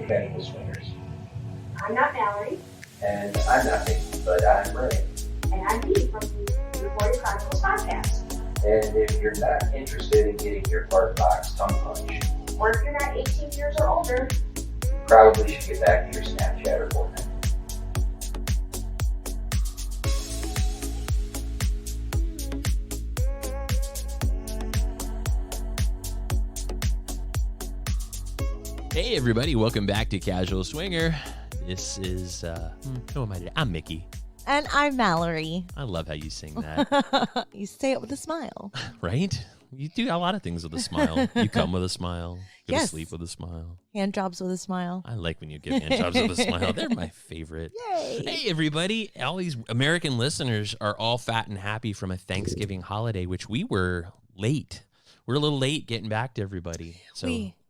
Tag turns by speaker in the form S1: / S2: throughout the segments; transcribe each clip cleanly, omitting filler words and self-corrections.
S1: to Casual Swingers.
S2: I'm not Mallory.
S1: And I'm nothing, but I'm Ray.
S2: And I'm Dee from the Euphoria Chronicles podcast.
S1: And if you're not interested in getting your fart box tongue punched,
S2: Or if you're not 18 years or older,
S1: you probably should get back to your Snapchat or Fortnite.
S3: Hey everybody, welcome back to Casual Swinger. This is, who am I today? I'm Mickey.
S4: And I'm Mallory.
S3: I love how you sing that.
S4: You say it with a smile.
S3: Right? You do a lot of things with a smile. You come with a smile. Go to
S4: Yes.
S3: sleep with a smile.
S4: Hand jobs with a smile.
S3: I like when you give hand jobs with a smile. They're my favorite.
S4: Yay.
S3: Hey everybody, all these American listeners are all fat and happy from a Thanksgiving holiday, which we were late. We're a little late getting back to everybody. So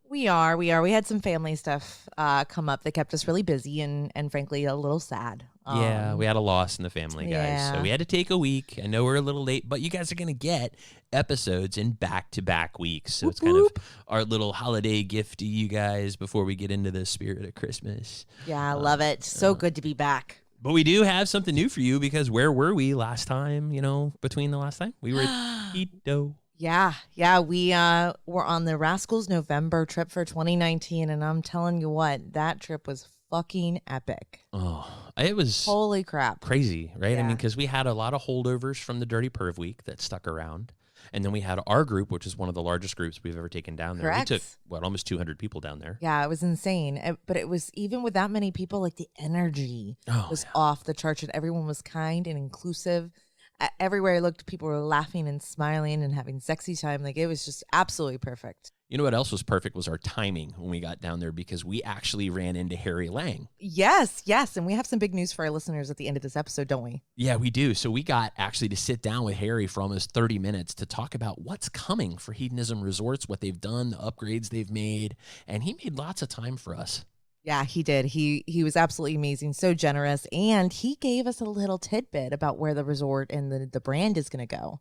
S4: We are. We had some family stuff come up that kept us really busy and frankly a little sad.
S3: yeah, we had a loss in the family, guys.
S4: yeah.
S3: So we had to take a week. I know we're a little late, but you guys are going to get episodes in back-to-back weeks. So it's kind of our little holiday gift to you guys before we get into the spirit of Christmas.
S4: Yeah, I love it. So good to be back.
S3: But we do have something new for you because where were we last time, between the last time? We were at Hideaway.
S4: Yeah. We were on the Rascals November trip for 2019, and I'm telling you what, that trip was fucking epic.
S3: Oh, it was
S4: Holy crap.
S3: crazy, right? I
S4: Yeah.
S3: mean, because we had a lot of holdovers from the Dirty Perv Week that stuck around. And then we had our group, which is one of the largest groups we've ever taken down there.
S4: Correct.
S3: We took, almost 200 people down there.
S4: Yeah, it was insane. But it was, even with that many people, like the energy was off the charts, and everyone was kind and inclusive. Everywhere I looked, people were laughing and smiling and having sexy time. Like, it was just absolutely perfect.
S3: You know what else was perfect was our timing when we got down there, because we actually ran into Harry Lang.
S4: Yes. And we have some big news for our listeners at the end of this episode, don't we?
S3: Yeah, we do. So we got actually to sit down with Harry for almost 30 minutes to talk about what's coming for Hedonism Resorts, what they've done, the upgrades they've made. And he made lots of time for us.
S4: Yeah, he did. He was absolutely amazing, so generous. And he gave us a little tidbit about where the resort and the brand is going to go.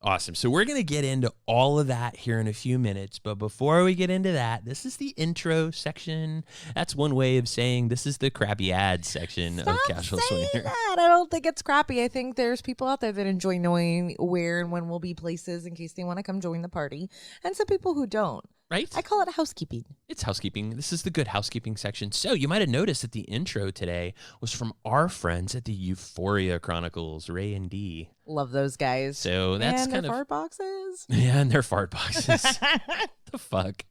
S3: Awesome. So we're going to get into all of that here in a few minutes. But before we get into that, this is the intro section. That's one way of saying this is the crappy ad section of Casual
S4: saying
S3: Swinger.
S4: that. I don't think it's crappy. I think there's people out there that enjoy knowing where and when we'll be places in case they want to come join the party. And some people who don't.
S3: Right?
S4: I call it housekeeping.
S3: It's housekeeping. This is the good housekeeping section. So you might have noticed that the intro today was from our friends at the Euphoria Chronicles, Ray and Dee.
S4: Love those guys.
S3: So that's
S4: and
S3: kind
S4: their
S3: of
S4: fart boxes.
S3: Yeah, and their fart boxes. The fuck?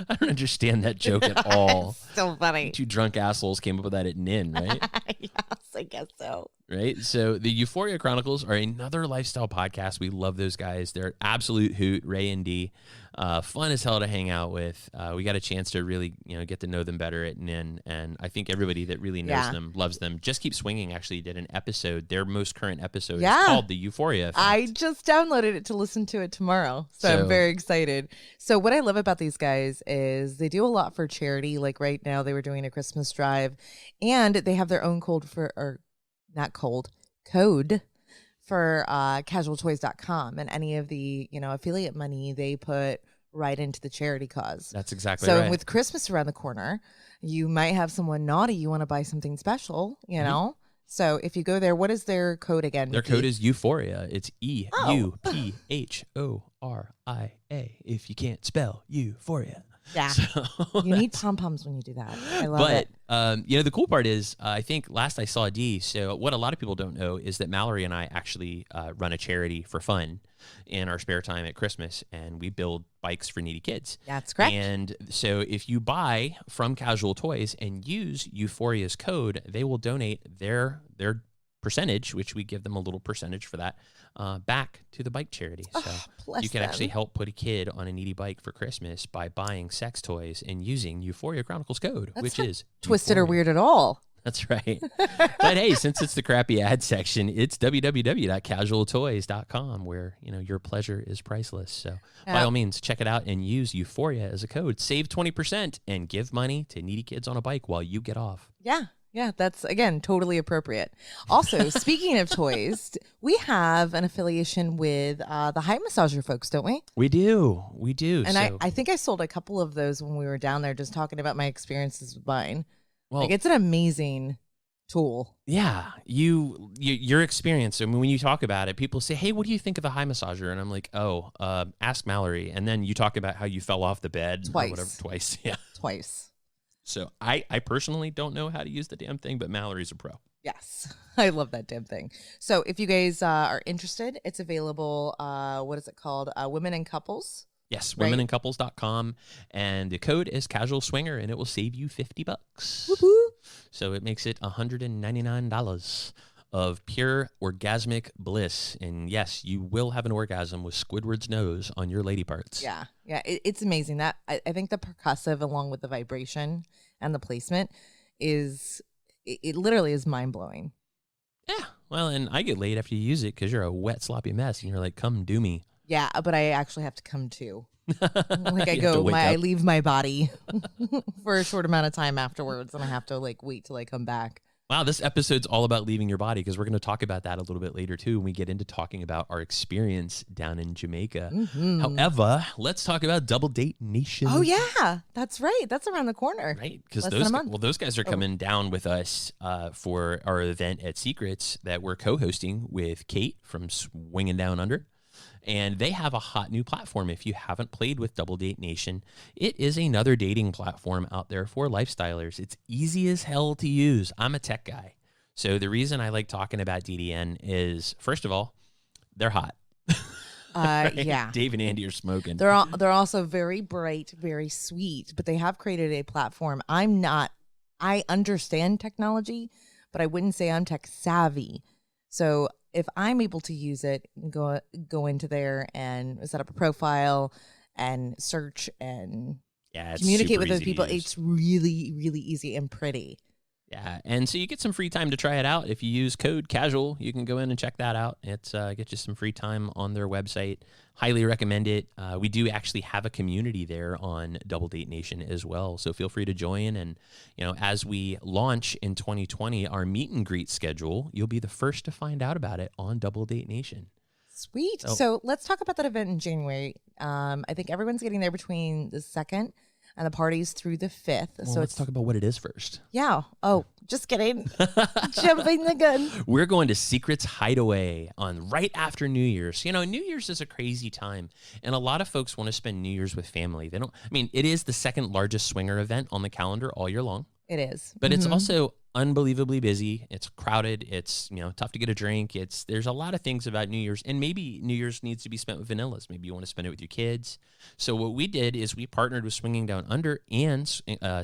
S3: I don't understand that joke at all.
S4: So funny.
S3: Two drunk assholes came up with that at NIN, right?
S4: Yes, I guess so.
S3: Right? So the Euphoria Chronicles are another lifestyle podcast. We love those guys. They're absolute hoot, Ray and Dee. Fun as hell to hang out with. We got a chance to really, get to know them better at NIN. And I think everybody that really knows them, loves them. Just Keep Swinging actually did an episode. Their most current episode is called The Euphoria Effect.
S4: I just downloaded it to listen to it tomorrow. So I'm very excited. So what I love about these guys is they do a lot for charity. Like right now they were doing a Christmas drive, and they have their own code for casualtoys.com, and any of the, affiliate money they put right into the charity cause.
S3: That's exactly
S4: right.
S3: right.
S4: So with Christmas around the corner, you might have someone naughty, you want to buy something special, know? So if you go there, what is their code again?
S3: Their
S4: Mickey?
S3: code is Euphoria. It's EUPHORIA. If you can't spell Euphoria.
S4: Yeah.
S3: So
S4: you need pom-poms when you do that. I love it.
S3: The cool part is, I think last I saw Dee, so what a lot of people don't know is that Mallory and I actually run a charity for fun in our spare time at Christmas, and we build bikes for needy kids.
S4: That's correct.
S3: And so if you buy from Casual Toys and use Euphoria's code, they will donate their percentage, which we give them a little percentage for that, back to the bike charity. So you can actually help put a kid on a needy bike for Christmas by buying sex toys and using Euphoria Chronicles code, which is
S4: twisted
S3: Euphoria.
S4: or weird at all.
S3: That's right. But hey, since it's the crappy ad section, it's www.casualtoys.com, where your pleasure is priceless. So by all means, check it out and use Euphoria as a code. Save 20% and give money to needy kids on a bike while you get off.
S4: Yeah. Yeah, that's, again, totally appropriate. Also, speaking of toys, we have an affiliation with the High Massager folks, don't we?
S3: We do.
S4: And
S3: So,
S4: I think I sold a couple of those when we were down there just talking about my experiences with mine.
S3: well,
S4: Like, it's an amazing tool.
S3: yeah, your experience. I mean, when you talk about it, people say, "Hey, what do you think of the high massager?" And I'm like, "Oh, ask Mallory." And then you talk about how you fell off the bed
S4: Twice.
S3: or whatever twice. Yeah.
S4: Twice.
S3: So I personally don't know how to use the damn thing, but Mallory's a pro.
S4: Yes. I love that damn thing. So if you guys are interested, it's available. What is it called? Women and Couples.
S3: Yes,
S4: Right.
S3: womenandcouples.com, and the code is casual swinger, and it will save you $50.
S4: Woo-hoo.
S3: So it makes it $199 of pure orgasmic bliss. And yes, you will have an orgasm with Squidward's nose on your lady parts.
S4: Yeah. Yeah. It's amazing. That I think the percussive, along with the vibration and the placement, it literally is mind blowing.
S3: Yeah. Well, and I get laid after you use it because you're a wet, sloppy mess, and you're like, "Come do me."
S4: Yeah, but I actually have to come too. Like I
S3: You have to wake
S4: I
S3: up.
S4: leave my body for a short amount of time afterwards, and I have to like wait till I come back.
S3: Wow, this episode's all about leaving your body because we're going to talk about that a little bit later too when we get into talking about our experience down in Jamaica.
S4: Mhm.
S3: However, let's talk about Double Date Nation.
S4: Oh yeah, that's right. That's around the corner.
S3: Right, because
S4: Less than a month.
S3: those guys are coming down with us for our event at Secrets that we're co-hosting with Kate from Swinging Down Under. And they have a hot new platform. If you haven't played with Double Date Nation, it is another dating platform out there for lifestylers. It's easy as hell to use. I'm a tech guy. So the reason I like talking about DDN is, first of all, they're hot. Right?
S4: Yeah.
S3: Dave and Andy are smoking.
S4: They're also very bright, very sweet, but they have created a platform. I understand technology, but I wouldn't say I'm tech savvy. So if I'm able to use it, go into there and set up a profile and search and
S3: Yeah, it's
S4: communicate
S3: super
S4: with other
S3: easy to
S4: people,
S3: use.
S4: it's really, really easy and pretty.
S3: Yeah, and so you get some free time to try it out. If you use code CASUAL, you can go in and check that out. It's get you some free time on their website. Highly recommend it. We do actually have a community there on Double Date Nation as well, so feel free to join. And as we launch in 2020 our meet and greet schedule, you'll be the first to find out about it on Double Date Nation.
S4: Sweet. So let's talk about that event in January. I think everyone's getting there between the 2nd and the party's through the 5th.
S3: Well,
S4: so
S3: let's talk about what it is first.
S4: Yeah. Oh, just kidding. Jumping the gun.
S3: We're going to Secrets Hideaway on right after New Year's. New Year's is a crazy time, and a lot of folks want to spend New Year's with family. It is the second largest swinger event on the calendar all year long.
S4: It is.
S3: But it's also unbelievably busy. It's crowded. It's tough to get a drink. There's a lot of things about New Year's, and maybe New Year's needs to be spent with vanillas. Maybe you want to spend it with your kids. So what we did is we partnered with Swinging Down Under and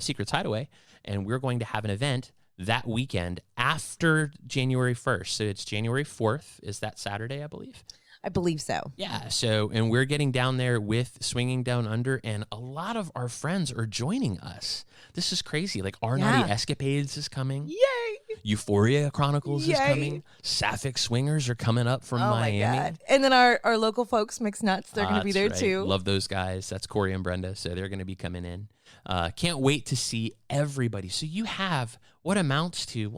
S3: Secrets Hideaway, and we're going to have an event that weekend after January 1st. So it's January 4th. Is that Saturday, I believe?
S4: I believe so.
S3: Yeah. So, and we're getting down there with Swinging Down Under, and a lot of our friends are joining us. This is crazy. Like Our Naughty Escapades is coming.
S4: Yay!
S3: Euphoria Chronicles is
S4: Yay.
S3: coming. Sapphic Swingers are coming up from Miami.
S4: My God. And then our local folks, Mixed Nuts, they're going to be there
S3: That's right.
S4: too.
S3: Love those guys. That's Corey and Brenda. So they're going to be coming in. Can't wait to see everybody. So you have what amounts to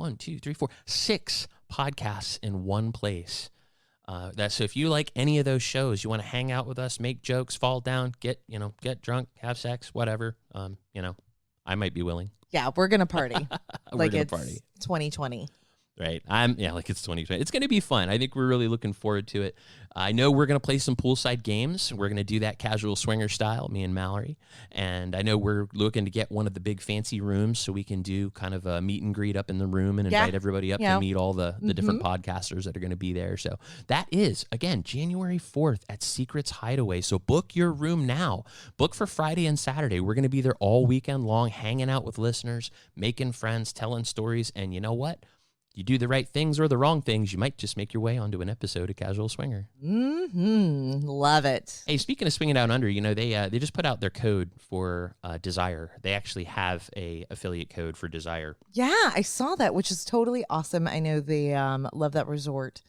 S3: 6 podcasts in one place. So if you like any of those shows, you want to hang out with us, make jokes, fall down, get drunk, have sex, whatever. I might be willing.
S4: Yeah, we're going to party.
S3: We're gonna
S4: it's
S3: party.
S4: 2020.
S3: Right. Like it's 2020. It's going to be fun. I think we're really looking forward to it. I know we're going to play some poolside games. We're going to do that casual swinger style, me and Mallory. And I know we're looking to get one of the big fancy rooms so we can do kind of a meet and greet up in the room and invite everybody up to meet all the different podcasters that are going to be there. So that is, again, January 4th at Secrets Hideaway. So book your room now. Book for Friday and Saturday. We're going to be there all weekend long, hanging out with listeners, making friends, telling stories. And you know what? You do the right things or the wrong things, you might just make your way onto an episode of Casual Swinger.
S4: Love it.
S3: Hey, speaking of Swinging Down Under, they just put out their code for Desire. They actually have a affiliate code for Desire.
S4: Yeah, I saw that, which is totally awesome. I know they love that resort.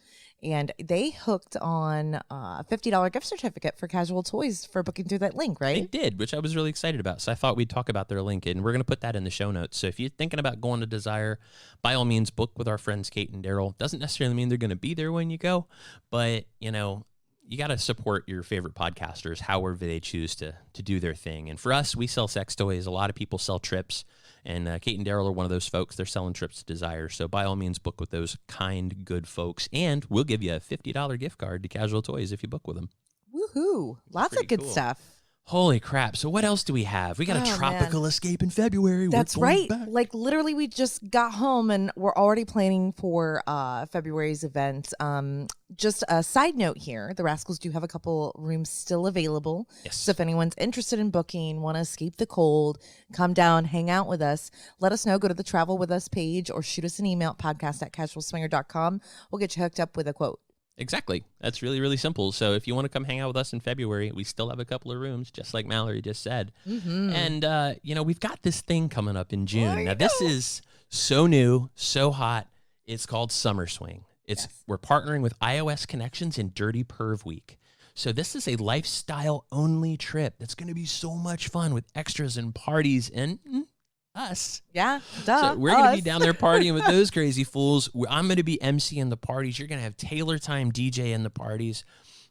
S4: and they hooked on a $50 gift certificate for Casual Toys for booking through that link,
S3: They
S4: right?
S3: did, which I was really excited about. So I thought we'd talk about their link, and we're going to put that in the show notes. So if you're thinking about going to Desire, by all means, book with our friends Kate and Daryl. Doesn't necessarily mean they're going to be there when you go, but, you know, you got to support your favorite podcasters however they choose to do their thing. And for us, we sell sex toys. A lot of people sell trips. And Kate and Daryl are one of those folks. They're selling trips to Desire. So by all means, book with those kind, good folks. And we'll give you a $50 gift card to Casual Toys if you book with them.
S4: Woohoo! Lots of
S3: pretty
S4: good
S3: cool.
S4: stuff.
S3: Holy crap. So what else do we have? We got a
S4: Oh,
S3: tropical escape in February.
S4: That's
S3: We're going
S4: right.
S3: back.
S4: Like literally, we just got home and we're already planning for February's event. Just a side note here: the Rascals do have a couple rooms still available.
S3: Yes.
S4: So if anyone's interested in booking, want to escape the cold, come down, hang out with us, let us know. Go to the Travel With Us page or shoot us an email at podcast@casualswinger.com. We'll get you hooked up with a quote.
S3: Exactly. That's really, really simple. So if you want to come hang out with us in February, we still have a couple of rooms, just like Mallory just said.
S4: Mm-hmm.
S3: And, you know, we've got this thing coming up in June.
S4: I
S3: Now, this is so new, so hot. It's called Summer Swing. We're partnering with iOS Connections and Dirty Perv Week. So this is a lifestyle-only trip that's going to be so much fun with extras and parties and us.
S4: Yeah, duh.
S3: So we're going to be down there partying with those crazy fools. I'm going to be emceeing the parties. You're going to have Taylor Time DJ in the parties.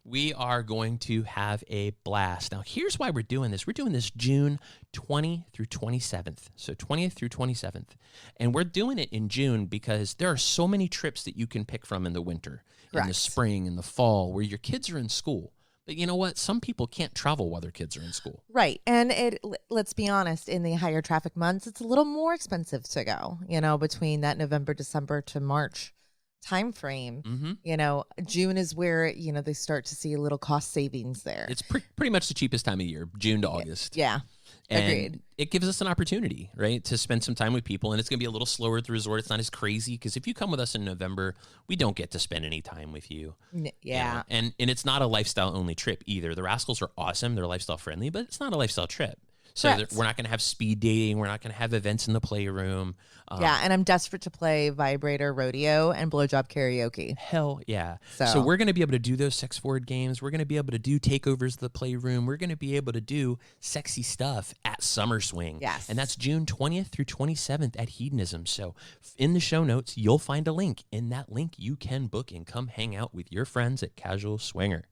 S3: We are going to have a blast. Now, here's why we're doing this. We're doing this June 20 through 27th. So 20th through 27th. And we're doing it in June because there are so many trips that you can pick from in the winter, in the
S4: Correct.
S3: spring, in the fall, where your kids are in school. But you know what? Some people can't travel while their kids are in school.
S4: Right. And let's be honest, in the higher traffic months, it's a little more expensive to go, between that November, December to March time frame.
S3: Mm-hmm.
S4: June is where, they start to see a little cost savings there.
S3: It's pretty much the cheapest time of year, June to August.
S4: Yeah.
S3: And
S4: Agreed.
S3: it gives us an opportunity, right, to spend some time with people. And it's going to be a little slower at the resort. It's not as crazy because if you come with us in November, we don't get to spend any time with you.
S4: Yeah.
S3: And it's not a lifestyle-only trip either. The Rascals are awesome. They're lifestyle-friendly, but it's not a lifestyle trip. So
S4: Correct.
S3: we're not going to have speed dating. We're not going to have events in the playroom.
S4: Yeah. And I'm desperate to play vibrator rodeo and blowjob karaoke.
S3: Hell yeah.
S4: So-
S3: So we're going to be able to do those sex forward games. We're going to be able to do takeovers of the playroom. We're going to be able to do sexy stuff at Summer Swing.
S4: Yes.
S3: And that's June 20th through 27th at Hedonism. So in the show notes, you'll find a link. In that link, you can book and come hang out with your friends at Casual Swinger.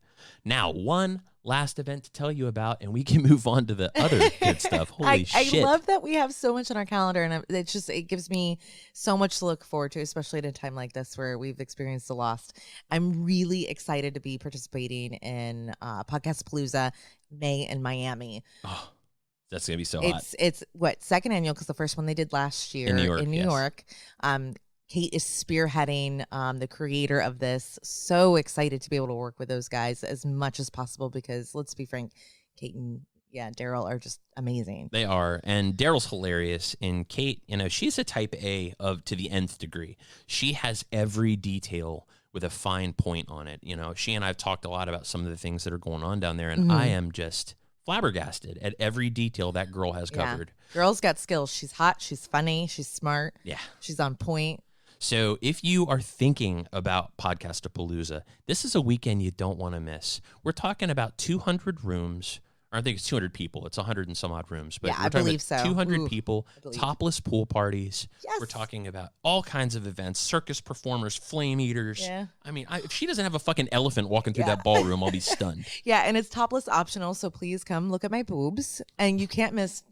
S3: Now, one last event to tell you about, and we can move on to the other good stuff. Holy shit.
S4: I love that we have so much on our calendar, and it gives me so much to look forward to, especially at a time like this where we've experienced a loss. I'm really excited to be participating in Podcast-A-Palooza May in Miami.
S3: Oh, that's going to be so hot.
S4: It's what, second annual, because the first one they did last year
S3: In New
S4: York.
S3: yes.
S4: Kate is spearheading, the creator of this. So excited to be able to work with those guys as much as possible because, let's be frank, Kate and Daryl are just amazing.
S3: They are. And Daryl's hilarious. And Kate, she's a type A to the nth degree. She has every detail with a fine point on it. She and I have talked a lot about some of the things that are going on down there. And I am just flabbergasted at every detail that girl has covered.
S4: Girl's got skills. She's hot. She's funny. She's smart.
S3: Yeah.
S4: She's on point.
S3: So if you are thinking about Podcast-A-Palooza, this is a weekend you don't want to miss. We're talking about 200 rooms. Or I think it's 200 people. It's 100 and some odd rooms. But
S4: Yeah,
S3: we're
S4: I
S3: talking
S4: believe
S3: about
S4: so.
S3: 200
S4: Ooh,
S3: people,
S4: I believe.
S3: topless pool parties.
S4: Yes.
S3: We're talking about all kinds of events, circus performers, flame eaters.
S4: Yeah.
S3: I mean, if she doesn't have a fucking elephant walking through that ballroom, I'll be stunned.
S4: Yeah, and it's topless optional, so please come look at my boobs. And you can't miss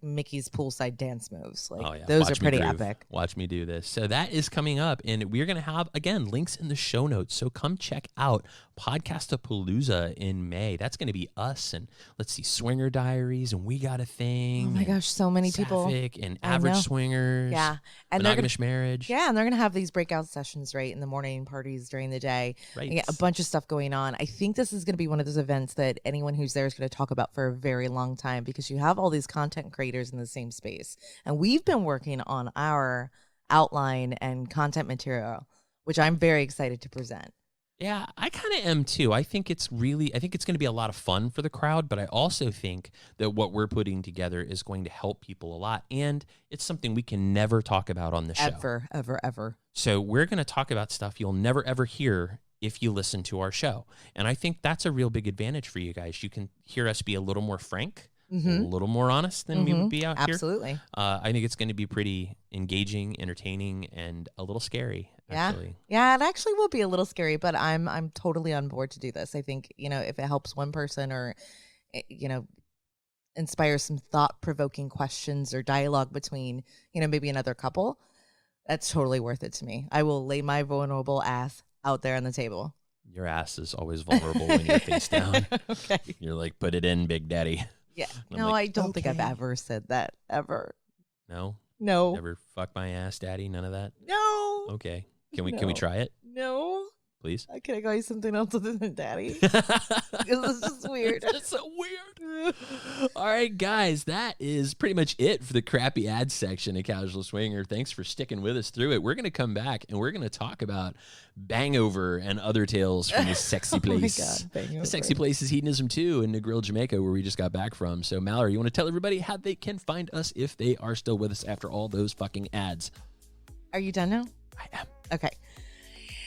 S4: Mickey's poolside dance moves. Those
S3: Watch
S4: are pretty
S3: me groove.
S4: epic.
S3: Watch me do this. So that is coming up, and we're going to have, again, links in the show notes. So come check out Podcast-A-Palooza in May. That's going to be us, and let's see, Swinger Diaries, and We Got a Thing.
S4: Oh my gosh, so many people.
S3: Sapphic and
S4: I
S3: Average
S4: know.
S3: Swingers.
S4: Yeah. And they're gonna,
S3: Monogamous Marriage.
S4: yeah, and they're going to have these breakout sessions, right, in the morning, parties during the day.
S3: Right.
S4: Yeah, a bunch of stuff going on. I think this is going to be one of those events that anyone who's there is going to talk about for a very long time because you have all these content creators in the same space. And we've been working on our outline and content material, which I'm very excited to present.
S3: Yeah, I kind of am too. I think it's going to be a lot of fun for the crowd, but I also think that what we're putting together is going to help people a lot. And it's something we can never talk about on the show.
S4: Ever.
S3: So we're going to talk about stuff you'll never, ever hear if you listen to our show. And I think that's a real big advantage for you guys. You can hear us be a little more frank, a little more honest than we would be out here.
S4: Absolutely.
S3: I think it's going to be pretty engaging, entertaining, and a little scary, actually.
S4: Yeah, it actually will be a little scary, but I'm totally on board to do this. I think, if it helps one person or, inspires some thought-provoking questions or dialogue between, maybe another couple, that's totally worth it to me. I will lay my vulnerable ass out there on the table.
S3: Your ass is always vulnerable when you're face down.
S4: Okay.
S3: You're like, put it in, Big Daddy.
S4: Yeah.
S3: I'm
S4: No,
S3: like,
S4: I don't think I've ever said that, ever.
S3: No?
S4: No.
S3: Never fuck my ass, Daddy? None of that?
S4: No.
S3: Okay. Can we try it?
S4: No.
S3: Please?
S4: Can I call you something else other than daddy? Because it's just weird.
S3: It's so weird. All right, guys, that is pretty much it for the crappy ad section of Casual Swinger. Thanks for sticking with us through it. We're going to come back and we're going to talk about Bangover and other tales from this sexy place.
S4: Oh my God, Bangover.
S3: The sexy place is Hedonism 2 in Negril, Jamaica, where we just got back from. So, Mallory, you want to tell everybody how they can find us if they are still with us after all those fucking ads?
S4: Are you done now?
S3: I am.
S4: Okay.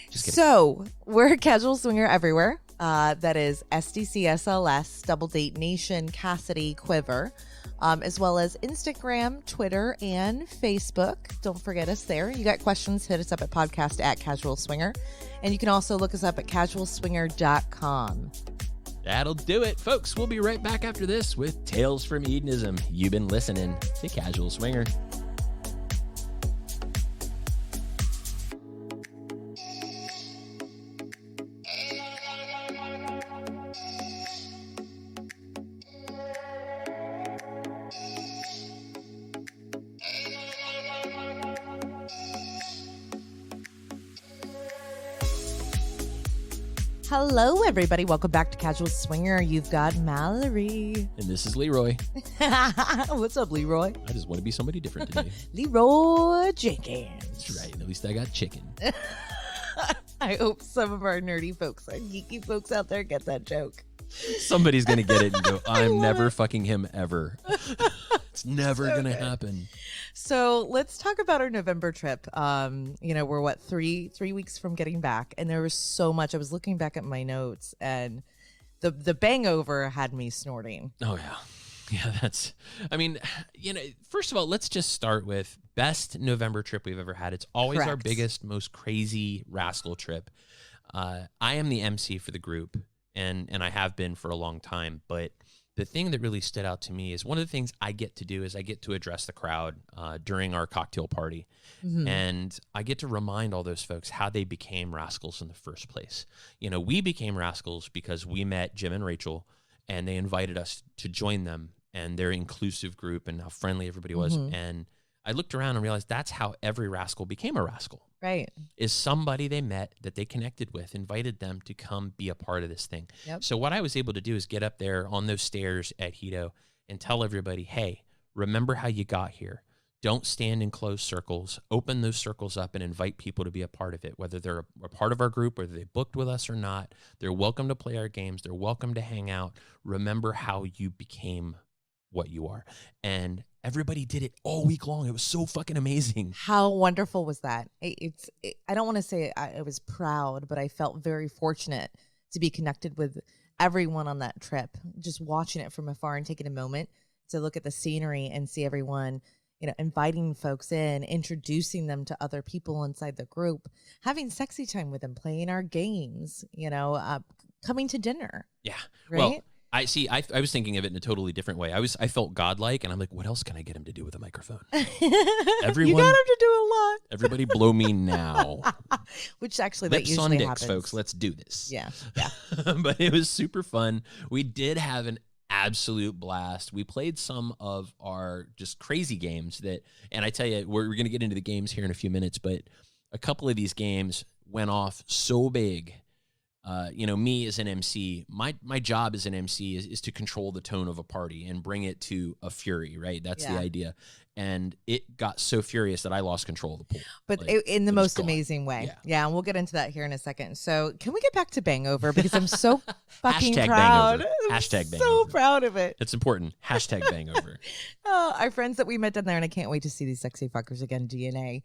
S3: Just kidding.
S4: So we're Casual Swinger everywhere. That is SDCSLS, Double Date Nation, Cassidy, Quiver, as well as Instagram, Twitter, and Facebook. Don't forget us there. You got questions, hit us up at podcast@Casual Swinger. And you can also look us up at casualswinger.com.
S3: That'll do it, folks. We'll be right back after this with Tales from Hedonism. You've been listening to Casual Swinger.
S4: Hello, everybody. Welcome back to Casual Swinger. You've got Mallory.
S3: And this is Leroy.
S4: What's up, Leroy?
S3: I just want to be somebody different today.
S4: Leroy Jenkins.
S3: That's right. At least I got chicken.
S4: I hope some of our nerdy folks, our geeky folks out there get that joke.
S3: Somebody's going to get it and go, I'm never
S4: it.
S3: fucking him ever. It's never going to happen.
S4: So let's talk about our November trip. We're what, three weeks from getting back, and there was so much. I was looking back at my notes, and the Bangover had me snorting.
S3: Oh yeah, first of all, let's just start with best November trip we've ever had. It's always our
S4: Correct.
S3: biggest, most crazy Rascal trip. I am the MC for the group, and I have been for a long time, but the thing that really stood out to me is one of the things I get to do is I get to address the crowd during our cocktail party.
S4: Mm-hmm.
S3: And I get to remind all those folks how they became Rascals in the first place. We became Rascals because we met Jim and Rachel, and they invited us to join them and their inclusive group and how friendly everybody was.
S4: Mm-hmm.
S3: And I looked around and realized that's how every Rascal became a Rascal.
S4: Right.
S3: Is somebody they met that they connected with, invited them to come be a part of this thing.
S4: Yep.
S3: So what I was able to do is get up there on those stairs at Hedo and tell everybody, hey, remember how you got here. Don't stand in closed circles. Open those circles up and invite people to be a part of it, whether they're a part of our group, whether they booked with us or not. They're welcome to play our games. They're welcome to hang out. Remember how you became what you are. And everybody did it all week long. It was so fucking amazing.
S4: How wonderful was that? I don't want to say I was proud, but I felt very fortunate to be connected with everyone on that trip. Just watching it from afar and taking a moment to look at the scenery and see everyone, inviting folks in, introducing them to other people inside the group, having sexy time with them, playing our games, coming to dinner.
S3: Yeah.
S4: Right?
S3: Well, I see. I was thinking of it in a totally different way. I felt godlike, and I'm like, what else can I get him to do with a microphone? Everyone,
S4: you got him to do a lot.
S3: Everybody, blow me now.
S4: Which actually,
S3: Lips
S4: that
S3: on
S4: usually
S3: dicks,
S4: happens.
S3: folks. Let's do this.
S4: Yeah.
S3: But it was super fun. We did have an absolute blast. We played some of our just crazy games and I tell you, we're going to get into the games here in a few minutes, but a couple of these games went off so big. Me as an MC, my job as an MC is to control the tone of a party and bring it to a fury, right? That's the idea. And it got so furious that I lost control of the pool.
S4: But in the
S3: it was
S4: most
S3: gone.
S4: amazing way.
S3: Yeah.
S4: And we'll get into that here in a second. So can we get back to Bangover? Because I'm so fucking
S3: Hashtag
S4: proud.
S3: Bangover. Hashtag
S4: So
S3: Bangover.
S4: proud of it.
S3: It's important. Hashtag Bangover.
S4: Our friends that we met down there, and I can't wait to see these sexy fuckers again, DNA.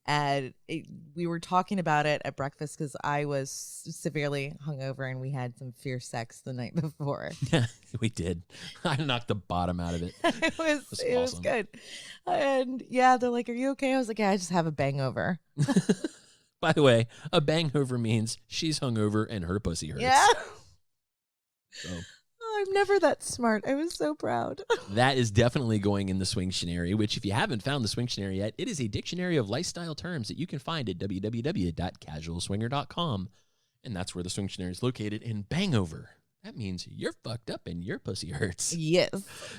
S4: And we were talking about it at breakfast because I was severely hungover and we had some fierce sex the night before.
S3: Yeah, we did. I knocked the bottom out of it.
S4: It was
S3: awesome.
S4: good. And yeah, they're like, "Are you okay?" I was like, "Yeah, I just have a bangover."
S3: By the way, a bangover means she's hungover and her pussy hurts.
S4: Yeah.
S3: So.
S4: Oh, I'm never that smart. I was so proud.
S3: That is definitely going in the Swingtionary, which if you haven't found the Swingtionary yet, it is a dictionary of lifestyle terms that you can find at www.casualswinger.com. And that's where the Swingtionary is located in Bangover. That means you're fucked up and your pussy hurts.
S4: Yes.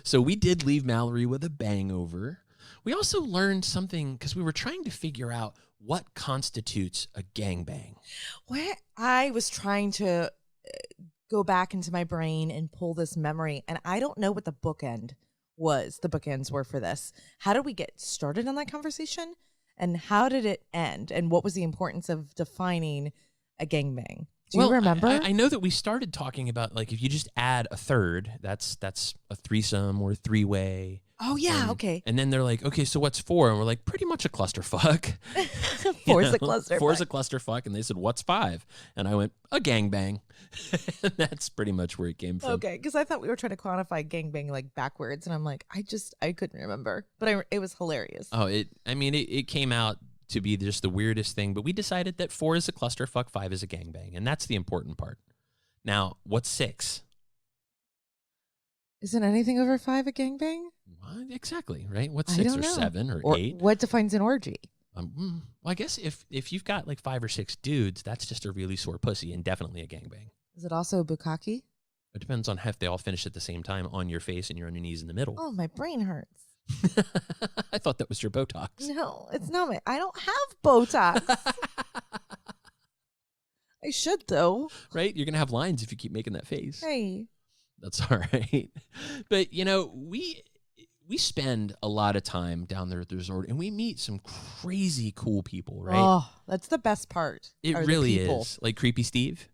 S3: So we did leave Mallory with a bangover. We also learned something because we were trying to figure out what constitutes a gangbang.
S4: Where I was trying to go back into my brain and pull this memory, and I don't know what the bookends were for this. How did we get started on that conversation, and how did it end, and what was the importance of defining a gangbang? Do you remember?
S3: I know that we started talking about, like, if you just add a third, that's a threesome or a three-way.
S4: Oh, yeah, okay.
S3: And then they're like, okay, so what's four? And we're like, pretty much a clusterfuck.
S4: Four's a clusterfuck.
S3: Four's a clusterfuck. And they said, what's five? And I went, a gangbang. And that's pretty much where it came from.
S4: Okay, because I thought we were trying to quantify gangbang like backwards, and I'm like, I couldn't remember. But it was hilarious.
S3: Oh, it came out to be just the weirdest thing, but we decided that 4 is a clusterfuck, 5 is a gangbang, and that's the important part. Now, what's 6?
S4: Isn't anything over 5 a gangbang?
S3: What? Exactly, right? What's 6 or 7 or 8?
S4: What defines an orgy?
S3: Well, I guess if you've got like 5 or 6 dudes, that's just a really sore pussy and definitely a gangbang.
S4: Is it also a bukkake?
S3: It depends on if they all finish at the same time on your face and you're on your knees in the middle.
S4: Oh, my brain hurts.
S3: I thought that was your Botox.
S4: No, it's not I don't have Botox. I should, though.
S3: Right? You're going to have lines if you keep making that face.
S4: Hey.
S3: That's all right. But, we spend a lot of time down there at the resort, and we meet some crazy cool people, right?
S4: Oh, that's the best part.
S3: It really is. Like Creepy Steve.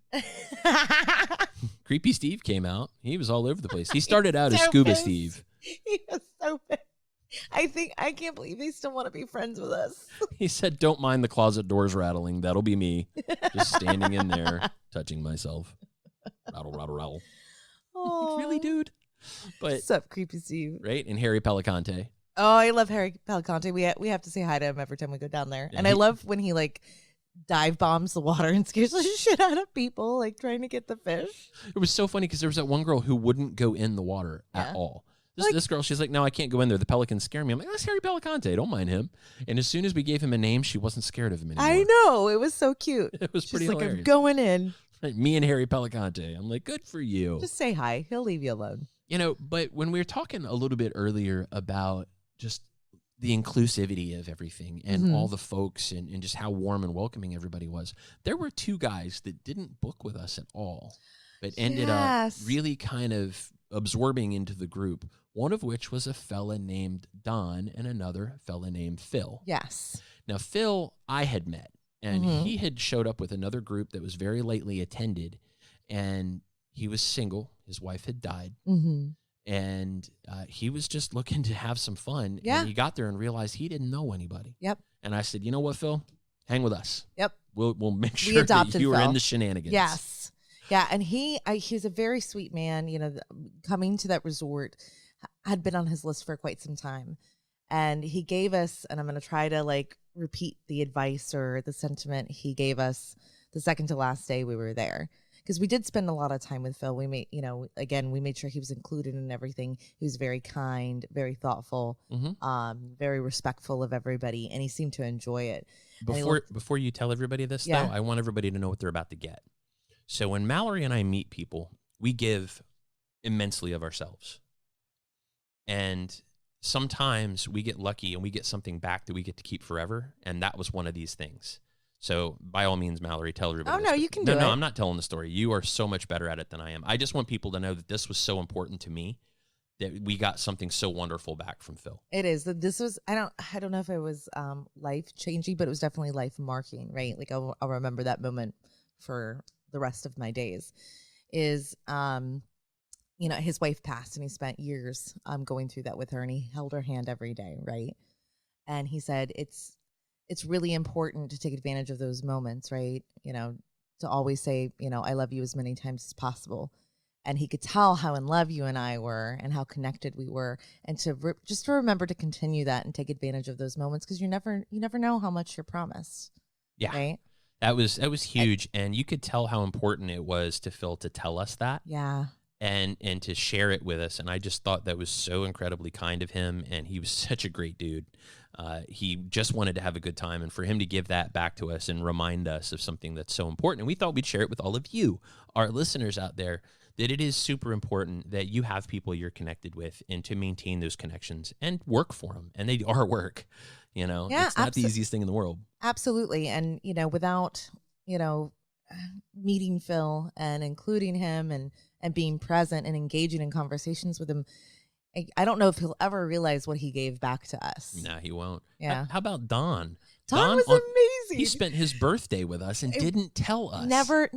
S3: Creepy Steve came out. He was all over the place. He started out as Scuba Steve.
S4: He was so bad. I can't believe they still want to be friends with us.
S3: He said, don't mind the closet doors rattling. That'll be me. Just standing in there, touching myself. Rattle, rattle, rattle.
S4: Oh,
S3: Really, dude? But
S4: what's up, Creepy Steve?
S3: Right? And Harry Pelicante.
S4: Oh, I love Harry Pelicante. We have to say hi to him every time we go down there.
S3: Yeah,
S4: and I love when he like dive bombs the water and scares the shit out of people, like trying to get the fish.
S3: It was so funny because there was that one girl who wouldn't go in the water at all. This girl, she's like, no, I can't go in there. The pelicans scare me. I'm like, that's Harry Pelicante. Don't mind him. And as soon as we gave him a name, she wasn't scared of him anymore.
S4: I know. It was so cute.
S3: It was pretty
S4: She's like,
S3: hilarious.
S4: I'm going in.
S3: Me and Harry Pelicante. I'm like, good for you.
S4: Just say hi. He'll leave you alone.
S3: But when we were talking a little bit earlier about just the inclusivity of everything and all the folks and just how warm and welcoming everybody was, there were 2 guys that didn't book with us at all, but ended up really kind of absorbing into the group. One of which was a fella named Don and another fella named Phil.
S4: Yes.
S3: Now, Phil, I had met, and he had showed up with another group that was very lightly attended, and he was single. His wife had died, and he was just looking to have some fun.
S4: Yeah.
S3: And he got there and realized he didn't know anybody.
S4: Yep.
S3: And I said, you know what, Phil? Hang with us.
S4: Yep.
S3: We'll make sure that you are in the shenanigans.
S4: Yes. Yeah, and he's a very sweet man. Coming to that resort had been on his list for quite some time. And he gave us, and I'm going to try to like repeat the advice or the sentiment he gave us the second to last day we were there. Because we did spend a lot of time with Phil. We made, we made sure he was included in everything. He was very kind, very thoughtful, very respectful of everybody, and he seemed to enjoy it.
S3: Before you tell everybody this, though, I want everybody to know what they're about to get. So when Mallory and I meet people, we give immensely of ourselves. And sometimes we get lucky and we get something back that we get to keep forever. And that was one of these things. So by all means, Mallory, tell everybody.
S4: Oh, no, you can do it.
S3: No, I'm not telling the story. You are so much better at it than I am. I just want people to know that this was so important to me that we got something so wonderful back from Phil.
S4: It is. This was, I don't know if it was life changing, but it was definitely life marking, right? Like I'll remember that moment for the rest of my days. Is his wife passed and he spent years going through that with her, and he held her hand every day, right? And he said it's really important to take advantage of those moments, right? To always say, I love you as many times as possible. And he could tell how in love you and I were and how connected we were. And just to remember to continue that and take advantage of those moments, because you never know how much you're promised.
S3: Yeah.
S4: Right?
S3: That was huge. And you could tell how important it was to Phil to tell us that.
S4: Yeah.
S3: And to share it with us. And I just thought that was so incredibly kind of him. And he was such a great dude. He just wanted to have a good time. And for him to give that back to us and remind us of something that's so important. And we thought we'd share it with all of you, our listeners out there, that it is super important that you have people you're connected with and to maintain those connections and work for them. And they are work,
S4: Yeah,
S3: it's not the easiest thing in the world.
S4: Absolutely. And, without, meeting Phil and including him and being present and engaging in conversations with him, I don't know if he'll ever realize what he gave back to us.
S3: No, he won't.
S4: Yeah.
S3: How about Don?
S4: Don was amazing.
S3: He spent his birthday with us and didn't tell us.
S4: Never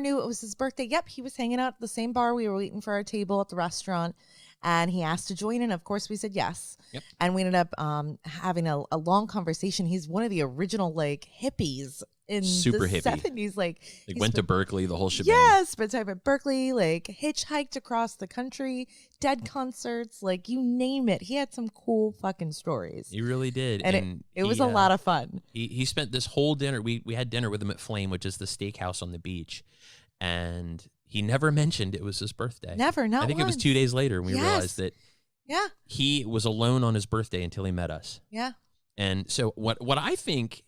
S4: knew it was his birthday. Yep, he was hanging out at the same bar. We were waiting for our table at the restaurant, and he asked to join in. Of course, we said yes.
S3: Yep.
S4: And we ended up having a long conversation. He's one of the original hippies in
S3: Super
S4: the
S3: hippie.
S4: 70s. He
S3: Went to Berkeley, the whole shebang.
S4: Yeah, spent time at Berkeley, hitchhiked across the country, Dead concerts, you name it. He had some cool fucking stories.
S3: He really did.
S4: And it was a lot of fun.
S3: He spent this whole dinner. We had dinner with him at Flame, which is the steakhouse on the beach. And he never mentioned it was his birthday.
S4: Never, not
S3: I think
S4: once.
S3: It was 2 days later we realized that he was alone on his birthday until he met us.
S4: Yeah.
S3: And so what I think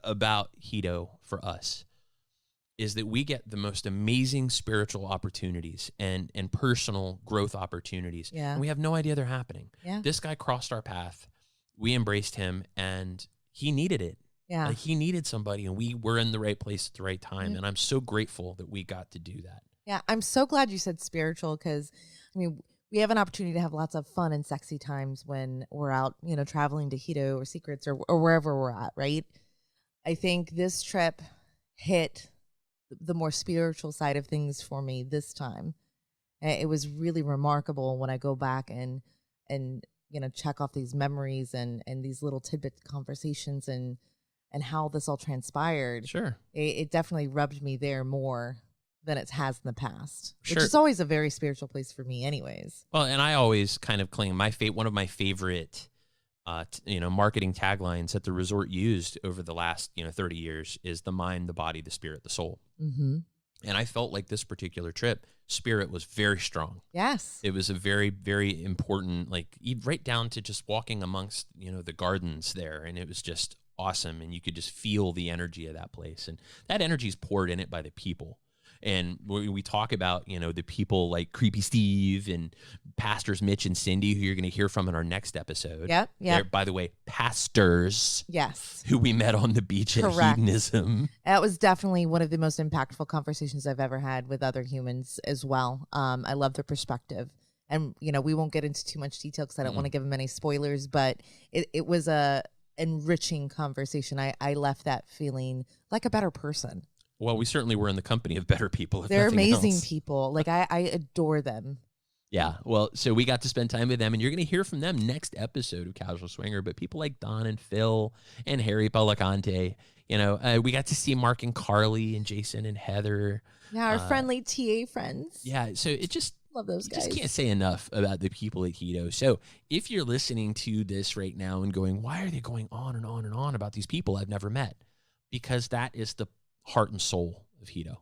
S3: about Hido for us is that we get the most amazing spiritual opportunities and personal growth opportunities.
S4: Yeah.
S3: And we have no idea they're happening.
S4: Yeah.
S3: This guy crossed our path. We embraced him and he needed it.
S4: Yeah.
S3: He needed somebody and we were in the right place at the right time. And I'm so grateful that we got to do that.
S4: Yeah. I'm so glad you said spiritual because, we have an opportunity to have lots of fun and sexy times when we're out, traveling to Hido or Secrets or wherever we're at, right? I think this trip hit the more spiritual side of things for me this time. It was really remarkable when I go back and check off these memories and these little tidbit conversations and how this all transpired.
S3: Sure.
S4: It definitely rubbed me there more than it has in the past,
S3: Sure.
S4: which is always a very spiritual place for me anyways.
S3: Well, and I always kind of claim one of my favorite marketing taglines that the resort used over the last 30 years is the mind, the body, the spirit, the soul.
S4: Mm-hmm.
S3: And I felt like this particular trip, spirit was very strong.
S4: Yes.
S3: It was a very, very important, right down to just walking amongst, the gardens there. And it was just awesome. And you could just feel the energy of that place. And that energy is poured in it by the people. And we talk about, the people like Creepy Steve and Pastors Mitch and Cindy, who you're going to hear from in our next episode.
S4: Yep.
S3: They're, by the way, pastors.
S4: Yes.
S3: Who we met on the beach at Hedonism.
S4: That was definitely one of the most impactful conversations I've ever had with other humans as well. I love their perspective. And, we won't get into too much detail because I don't want to give them any spoilers, but it was a enriching conversation. I left that feeling like a better person.
S3: Well, we certainly were in the company of better people.
S4: They're amazing people. I adore them.
S3: Yeah. Well, so we got to spend time with them, and you're going to hear from them next episode of Casual Swinger. But people like Don and Phil and Harry Bellicante, we got to see Mark and Carly and Jason and Heather.
S4: Yeah, our friendly TA friends.
S3: Yeah. So it just
S4: love those guys.
S3: Just can't say enough about the people at Hido. So if you're listening to this right now and going, why are they going on and on and on about these people I've never met? Because that is the heart and soul of Hido.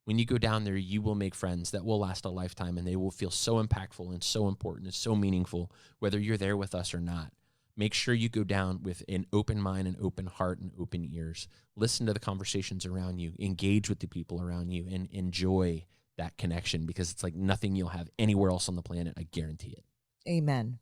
S3: When you go down there, you will make friends that will last a lifetime, and they will feel so impactful and so important and so meaningful, whether you're there with us or not. Make sure you go down with an open mind, an open heart, and open ears. Listen to the conversations around you, engage with the people around you, and enjoy that connection, because it's like nothing you'll have anywhere else on the planet. I guarantee it.
S4: Amen.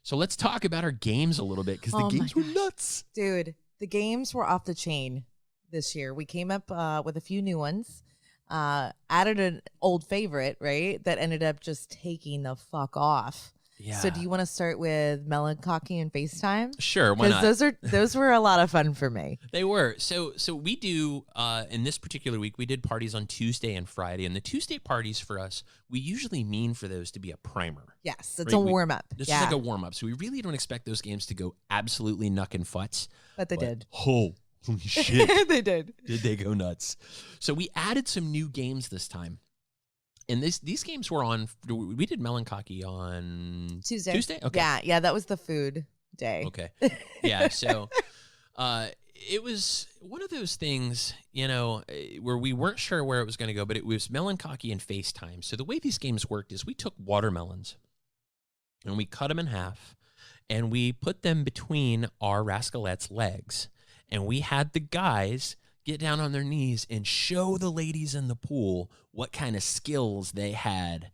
S3: So let's talk about our games a little bit, because the games were nuts.
S4: Dude, the games were off the chain this year. We came up with a few new ones, added an old favorite, right? That ended up just taking the fuck off.
S3: Yeah.
S4: So do you want to start with Melancholy and FaceTime?
S3: Sure, why not?
S4: Because those were a lot of fun for me.
S3: They were. So we do, in this particular week, we did parties on Tuesday and Friday. And the Tuesday parties for us, we usually mean for those to be a primer.
S4: Yes, it's a warm-up.
S3: This is like a warm-up. So we really don't expect those games to go absolutely nuck and futz.
S4: But they did.
S3: Holy shit.
S4: They did.
S3: Did they go nuts? So we added some new games this time. And these games were on, we did Melancholy on Tuesday? Okay.
S4: Yeah, that was the food day.
S3: Okay. Yeah, so it was one of those things, where we weren't sure where it was going to go, but it was Melancholy and FaceTime. So the way these games worked is we took watermelons and we cut them in half and we put them between our Rascalettes' legs. And we had the guys get down on their knees and show the ladies in the pool what kind of skills they had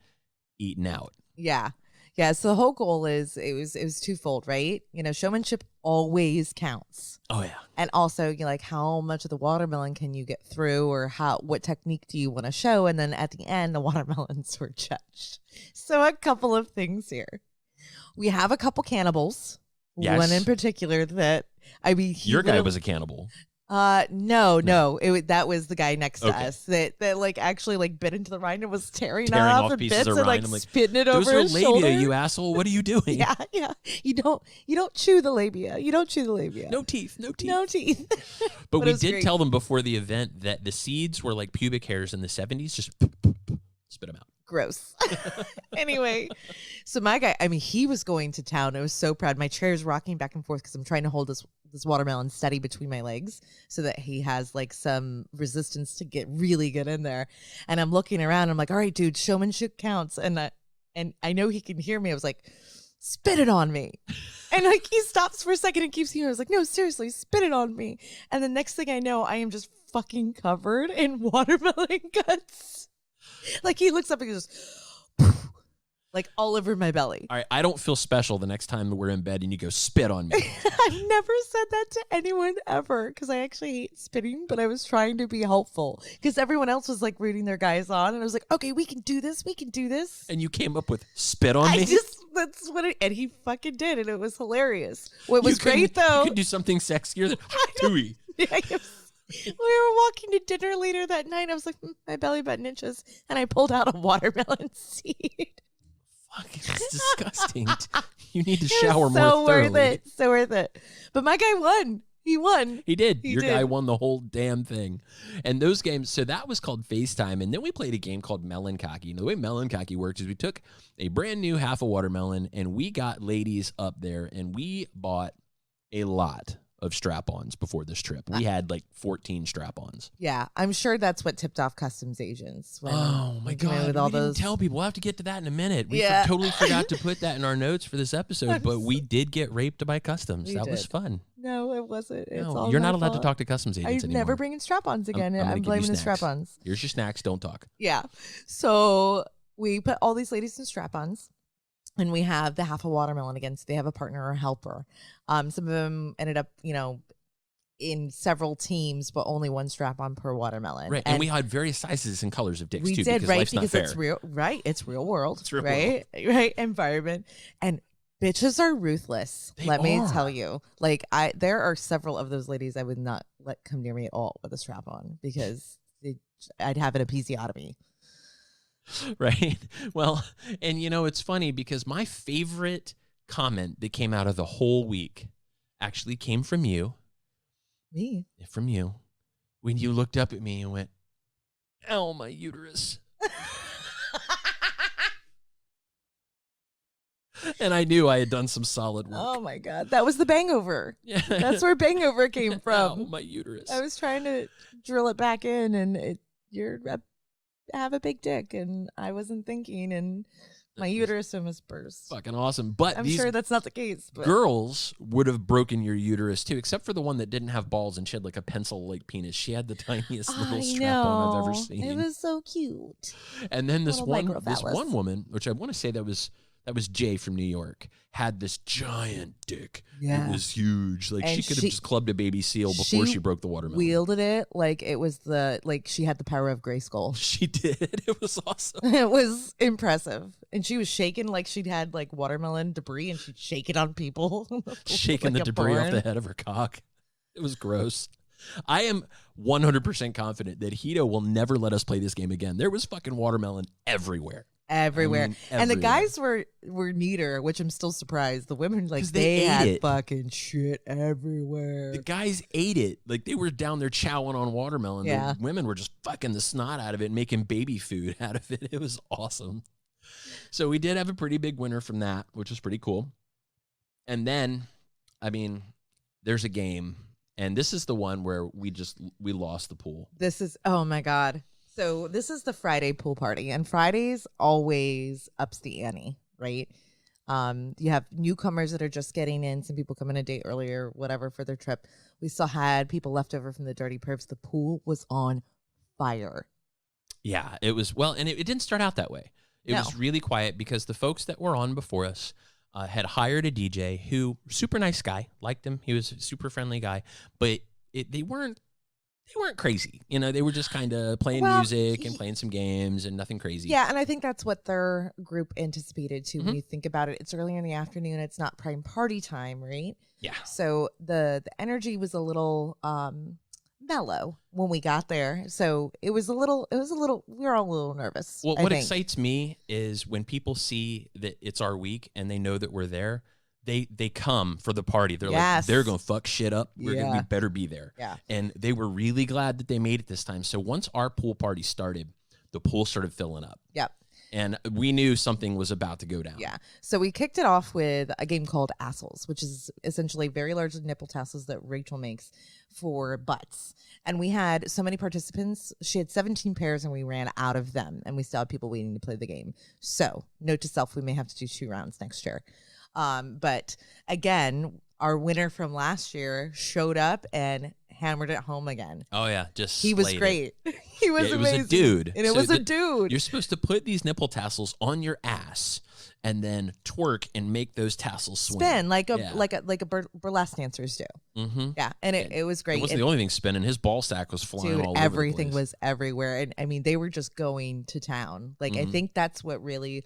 S3: eaten out.
S4: Yeah. Yeah. So the whole goal is it was twofold, right? Showmanship always counts.
S3: Oh yeah.
S4: And also how much of the watermelon can you get through, or what technique do you want to show? And then at the end, the watermelons were judged. So a couple of things here. We have a couple cannibals.
S3: Yes.
S4: One in particular that,
S3: your guy was a cannibal.
S4: No. That was the guy next to us that actually bit into the rind and was tearing off in
S3: pieces
S4: bits
S3: of
S4: and
S3: rind. I'm like,
S4: spitting it
S3: those
S4: over
S3: are
S4: his
S3: labia,
S4: shoulder.
S3: you asshole. What are you doing?
S4: Yeah. You don't chew the labia. You don't chew the labia.
S3: No teeth.
S4: No teeth.
S3: But we
S4: it was
S3: did
S4: great.
S3: tell them before the event that the seeds were like pubic hairs in the 70s. Just spit them out.
S4: Gross. Anyway, so my guy, he was going to town. I was so proud. My chair is rocking back and forth because I'm trying to hold this watermelon steady between my legs so that he has some resistance to get really good in there. And I'm looking around. I'm like, all right, dude, showmanship counts. And I know he can hear me. I was like, spit it on me. And he stops for a second and keeps hearing. I was like, no, seriously, spit it on me. And the next thing I know, I am just fucking covered in watermelon guts. He looks up and goes, all over my belly.
S3: All right, I don't feel special the next time we're in bed and you go spit on me.
S4: I've never said that to anyone ever because I actually hate spitting, but I was trying to be helpful because everyone else was rooting their guys on, and I was like, okay, we can do this.
S3: And you came up with spit on me?
S4: That's what and he fucking did, and it was hilarious. What was great, though.
S3: You could do something sexier than Tui.
S4: We were walking to dinner later that night. I was like, my belly button itches, and I pulled out a watermelon seed.
S3: Fuck, it's disgusting. You need to shower more thoroughly.
S4: So worth it. But my guy won. He won.
S3: He did.
S4: Your
S3: guy won the whole damn thing. And those games, so that was called FaceTime. And then we played a game called Melancholy. The way Melancholy works is we took a brand new half a watermelon and we got ladies up there and we bought a lot of strap-ons before this trip. We had 14 strap-ons.
S4: Yeah, I'm sure that's what tipped off customs agents.
S3: Oh my God,
S4: with all
S3: we didn't
S4: those...
S3: tell people. We'll have to get to that in a minute. We
S4: Yeah.
S3: totally forgot to put that in our notes for this episode, but we did get raped by customs. That was fun.
S4: No, it wasn't. It's all
S3: you're not
S4: my
S3: allowed to
S4: fault.
S3: talk to customs agents
S4: I'm
S3: anymore.
S4: never bringing strap-ons again.
S3: I'm gonna
S4: I'm
S3: give you
S4: blaming the
S3: snacks.
S4: strap-ons.
S3: Here's your snacks. Don't talk.
S4: Yeah. So we put all these ladies in strap-ons. And we have the half a watermelon again. So they have a partner or a helper. Some of them ended up, in several teams, but only one strap-on per watermelon.
S3: Right, and we had various sizes and colors of dicks
S4: we
S3: too.
S4: did,
S3: because
S4: right?
S3: life's
S4: Because
S3: not fair.
S4: it's real, right? It's real world,
S3: It's real
S4: right? Right, environment, and bitches are ruthless. Let me tell you, there are several of those ladies I would not let come near me at all with a strap-on because I'd have an episiotomy.
S3: Right. Well, and it's funny because my favorite comment that came out of the whole week actually came from you.
S4: Me?
S3: From you. When you looked up at me and went, ow, my uterus. And I knew I had done some solid work.
S4: Oh my God. That was the BANGOVER.
S3: Yeah.
S4: That's where BANGOVER came from.
S3: Ow, my uterus.
S4: I was trying to drill it back in, and have a big dick, and I wasn't thinking, and my uterus almost burst.
S3: Fucking awesome. But
S4: I'm sure that's not the case. But
S3: girls would have broken your uterus too, except for the one that didn't have balls and she had a pencil-like penis. She had the tiniest little strap-on I've ever seen.
S4: It was so cute.
S3: And then this
S4: Little
S3: one woman, which I want to say that was that was Jay from New York, had this giant dick.
S4: Yeah.
S3: It was huge. Like,
S4: And
S3: she could have just clubbed a baby seal before she broke the watermelon.
S4: Wielded it like it was she had the power of Grayskull.
S3: She did. It was awesome.
S4: It was impressive. And she was shaking like she'd had like watermelon debris and she'd shake it on people.
S3: Shaking
S4: like
S3: the debris off the head of her cock. It was gross. I am 100% confident that Hito will never let us play this game again. There was fucking watermelon everywhere.
S4: Everywhere.
S3: I mean,
S4: and the
S3: everywhere.
S4: guys were neater, which I'm still surprised. The women, like,
S3: 'Cause
S4: they
S3: ate
S4: had
S3: it.
S4: fucking shit everywhere.
S3: The guys ate it. Like, they were down there chowing on watermelon.
S4: Yeah.
S3: The women were just fucking the snot out of it and making baby food out of it. It was awesome. So we did have a pretty big winner from that, which was pretty cool. And then, I mean, there's a game, and this is the one where we lost the pool.
S4: This is, oh my God. So this is the Friday pool party, and Fridays always ups the ante, right? You have newcomers that are just getting in, some people coming a day earlier, whatever, for their trip. We still had people left over from the Dirty Perps. The pool was on fire.
S3: Yeah, it was, well, and it didn't start out that way. It was really quiet because the folks that were on before us had hired a DJ who, super nice guy, liked him. He was a super friendly guy, but they weren't crazy. You know, they were just kind of playing music and playing some games and nothing crazy.
S4: Yeah, and I think that's what their group anticipated too. When you think about it, it's earlier in the afternoon. It's not prime party time, right?
S3: Yeah.
S4: So the energy was a little mellow when we got there. So it was a little. We were all a little nervous.
S3: Well,
S4: I
S3: what
S4: think.
S3: excites me is when people see that it's our week and they know that we're there. They come for the party. They're like, they're going to fuck shit up. We better be there.
S4: Yeah.
S3: And they were really glad that they made it this time. So once our pool party started, the pool started filling up.
S4: Yep.
S3: And we knew something was about to go down.
S4: Yeah. So we kicked it off with a game called Assholes, which is essentially very large nipple tassels that Rachel makes for butts. And we had so many participants. She had 17 pairs and we ran out of them. And we still had people waiting to play the game. So note to self, we may have to do 2 rounds next year. But again, our winner from last year showed up and hammered it home again.
S3: Oh yeah,
S4: he was great. He was amazing.
S3: It was a dude,
S4: and it was a dude.
S3: You're supposed to put these nipple tassels on your ass and then twerk and make those tassels swing.
S4: Spin like a burlesque dancers do.
S3: Mm-hmm.
S4: Yeah, and it was great.
S3: It wasn't the only thing spinning. His ball sack was flying all over the
S4: everything
S3: place.
S4: was everywhere, and I mean they were just going to town. Like I think that's what really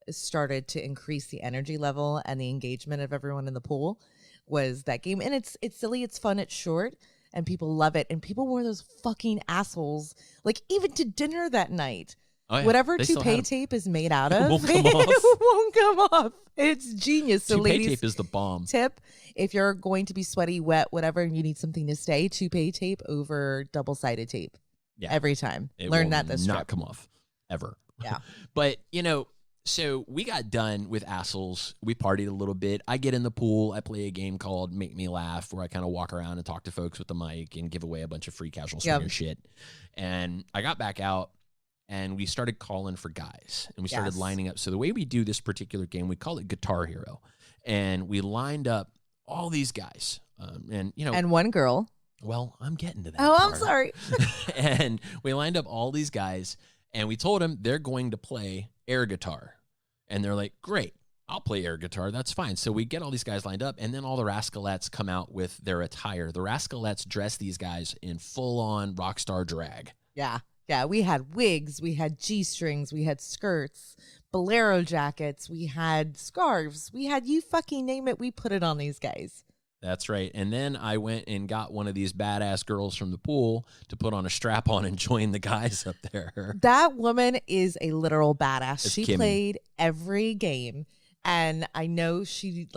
S4: started to increase the energy level and the engagement of everyone in the pool was that game. And it's silly, it's fun, it's short, and people love it. And people wore those fucking assholes like even to dinner that night. Oh, yeah. Whatever toupee tape is made out of, it won't come off. It's genius. So
S3: toupee
S4: ladies,
S3: tape is the bomb.
S4: Tip: if you're going to be sweaty, wet, whatever, and you need something to stay, toupee tape over double-sided tape. Yeah, every time. Learn that this
S3: not
S4: trip.
S3: Come off ever.
S4: Yeah,
S3: but you know. So we got done with assholes. We partied a little bit. I get in the pool. I play a game called Make Me Laugh where I kind of walk around and talk to folks with the mic and give away a bunch of free casual swinger shit. And I got back out and we started calling for guys and we started lining up. So the way we do this particular game, we call it Guitar Hero. And we lined up all these guys. And
S4: one girl.
S3: Well, I'm getting to that.
S4: Oh,
S3: part.
S4: I'm sorry.
S3: And we lined up all these guys and we told them they're going to play air guitar. And they're like, great, I'll play air guitar. That's fine. So we get all these guys lined up, and then all the Rascalettes come out with their attire. The Rascalettes dress these guys in full-on rock star drag.
S4: Yeah. Yeah. We had wigs. We had G-strings. We had skirts, bolero jackets. We had scarves. We had you fucking name it. We put it on these guys.
S3: That's right. And then I went and got one of these badass girls from the pool to put on a strap on and join the guys up there.
S4: That woman is a literal badass.
S3: It's
S4: she
S3: Kimmy.
S4: played every game. And I know she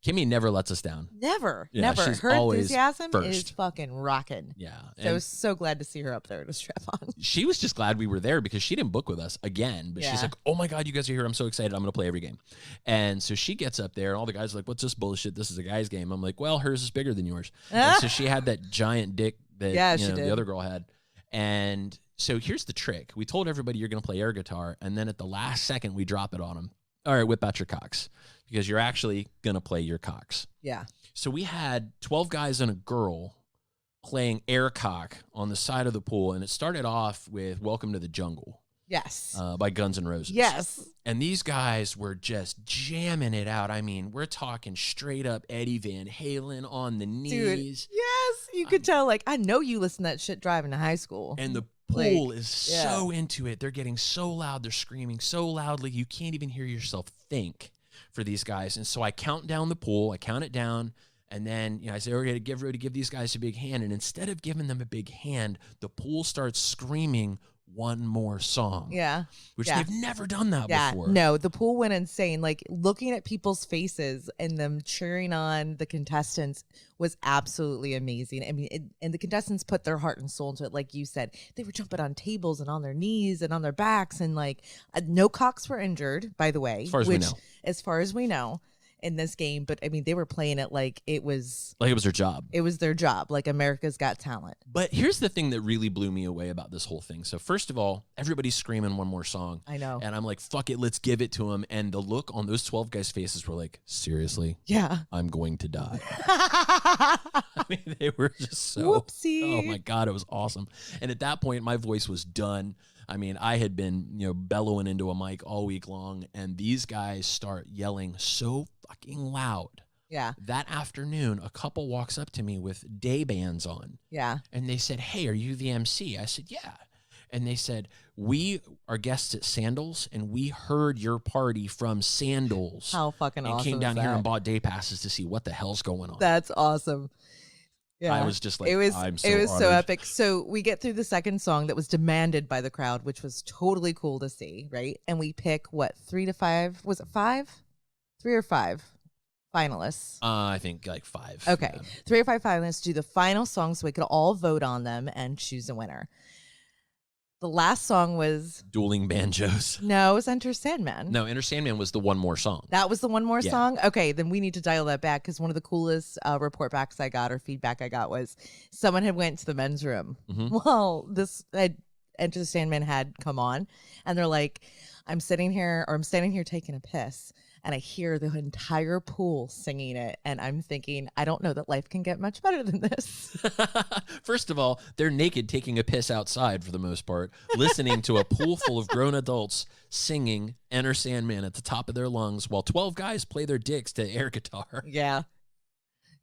S3: Kimmy never lets us down.
S4: Never.
S3: She's
S4: Her
S3: always
S4: enthusiasm
S3: first.
S4: is fucking rocking.
S3: Yeah.
S4: So I was so glad to see her up there with a strap on.
S3: She was just glad we were there because she didn't book with us again. But she's like, oh my God, you guys are here. I'm so excited. I'm going to play every game. And so she gets up there and all the guys are like, what's this bullshit? This is a guy's game. I'm like, well, hers is bigger than yours. And so she had that giant dick that the other girl had. And so here's the trick. We told everybody you're going to play air guitar. And then at the last second, we drop it on them. All right, whip out your cocks because you're actually going to play your cocks.
S4: Yeah.
S3: So we had 12 guys and a girl playing air cock on the side of the pool. And it started off with Welcome to the Jungle.
S4: Yes.
S3: By Guns N' Roses.
S4: Yes.
S3: And these guys were just jamming it out. I mean, we're talking straight up Eddie Van Halen on the knees.
S4: Dude, yes. You could tell, like, I know you listen to that shit driving to high school.
S3: And the pool is so into it. They're getting so loud. They're screaming so loudly. You can't even hear yourself think for these guys. And so I count down the pool. I count it down. And then, I say, we're going to give these guys a big hand. And instead of giving them a big hand, the pool starts screaming one more song.
S4: Yeah.
S3: Which they've never done that before.
S4: No, the pool went insane. Like, looking at people's faces and them cheering on the contestants was absolutely amazing. I mean, and the contestants put their heart and soul into it. Like you said, they were jumping on tables and on their knees and on their backs. And like, no cocks were injured, by the way. As far as we know. In this game, but I mean, they were playing it like it was
S3: their job.
S4: It was their job, like America's Got Talent.
S3: But here's the thing that really blew me away about this whole thing. So first of all, everybody's screaming one more song.
S4: I know.
S3: And I'm like, fuck it, let's give it to them. And the look on those 12 guys' faces were like, seriously?
S4: Yeah.
S3: I'm going to die. I mean, they were just so...
S4: Whoopsie.
S3: Oh my God, it was awesome. And at that point, my voice was done. I mean, I had been, bellowing into a mic all week long, and these guys start yelling so fucking loud.
S4: Yeah.
S3: That afternoon, a couple walks up to me with day bands on.
S4: Yeah.
S3: And they said, hey, are you the MC? I said, yeah. And they said, we are guests at Sandals, and we heard your party from Sandals.
S4: How fucking awesome.
S3: And came down here and bought day passes to see what the hell's going on.
S4: That's awesome. Yeah.
S3: I was just like,
S4: it was
S3: I'm so
S4: so
S3: honored.
S4: epic. So we get through the second song that was demanded by the crowd, which was totally cool to see, right? And we pick 3 to 5. Was it 5? 3 or 5 finalists?
S3: I think like 5.
S4: Okay.
S3: Yeah.
S4: 3 or 5 finalists do the final song so we could all vote on them and choose a winner. The last song was
S3: Dueling Banjos.
S4: No, it was Enter Sandman.
S3: No, Enter Sandman was the one more song.
S4: That was the one more song? Okay, then we need to dial that back, because one of the coolest report backs I got, or feedback I got, was someone had went to the men's room.
S3: Mm-hmm.
S4: Well, this Enter the Sandman had come on, and they're like, I'm standing here taking a piss, and I hear the entire pool singing it, and I'm thinking, I don't know that life can get much better than this.
S3: First of all, they're naked taking a piss outside for the most part, listening to a pool full of grown adults singing Enter Sandman at the top of their lungs while 12 guys play their dicks to air guitar.
S4: Yeah.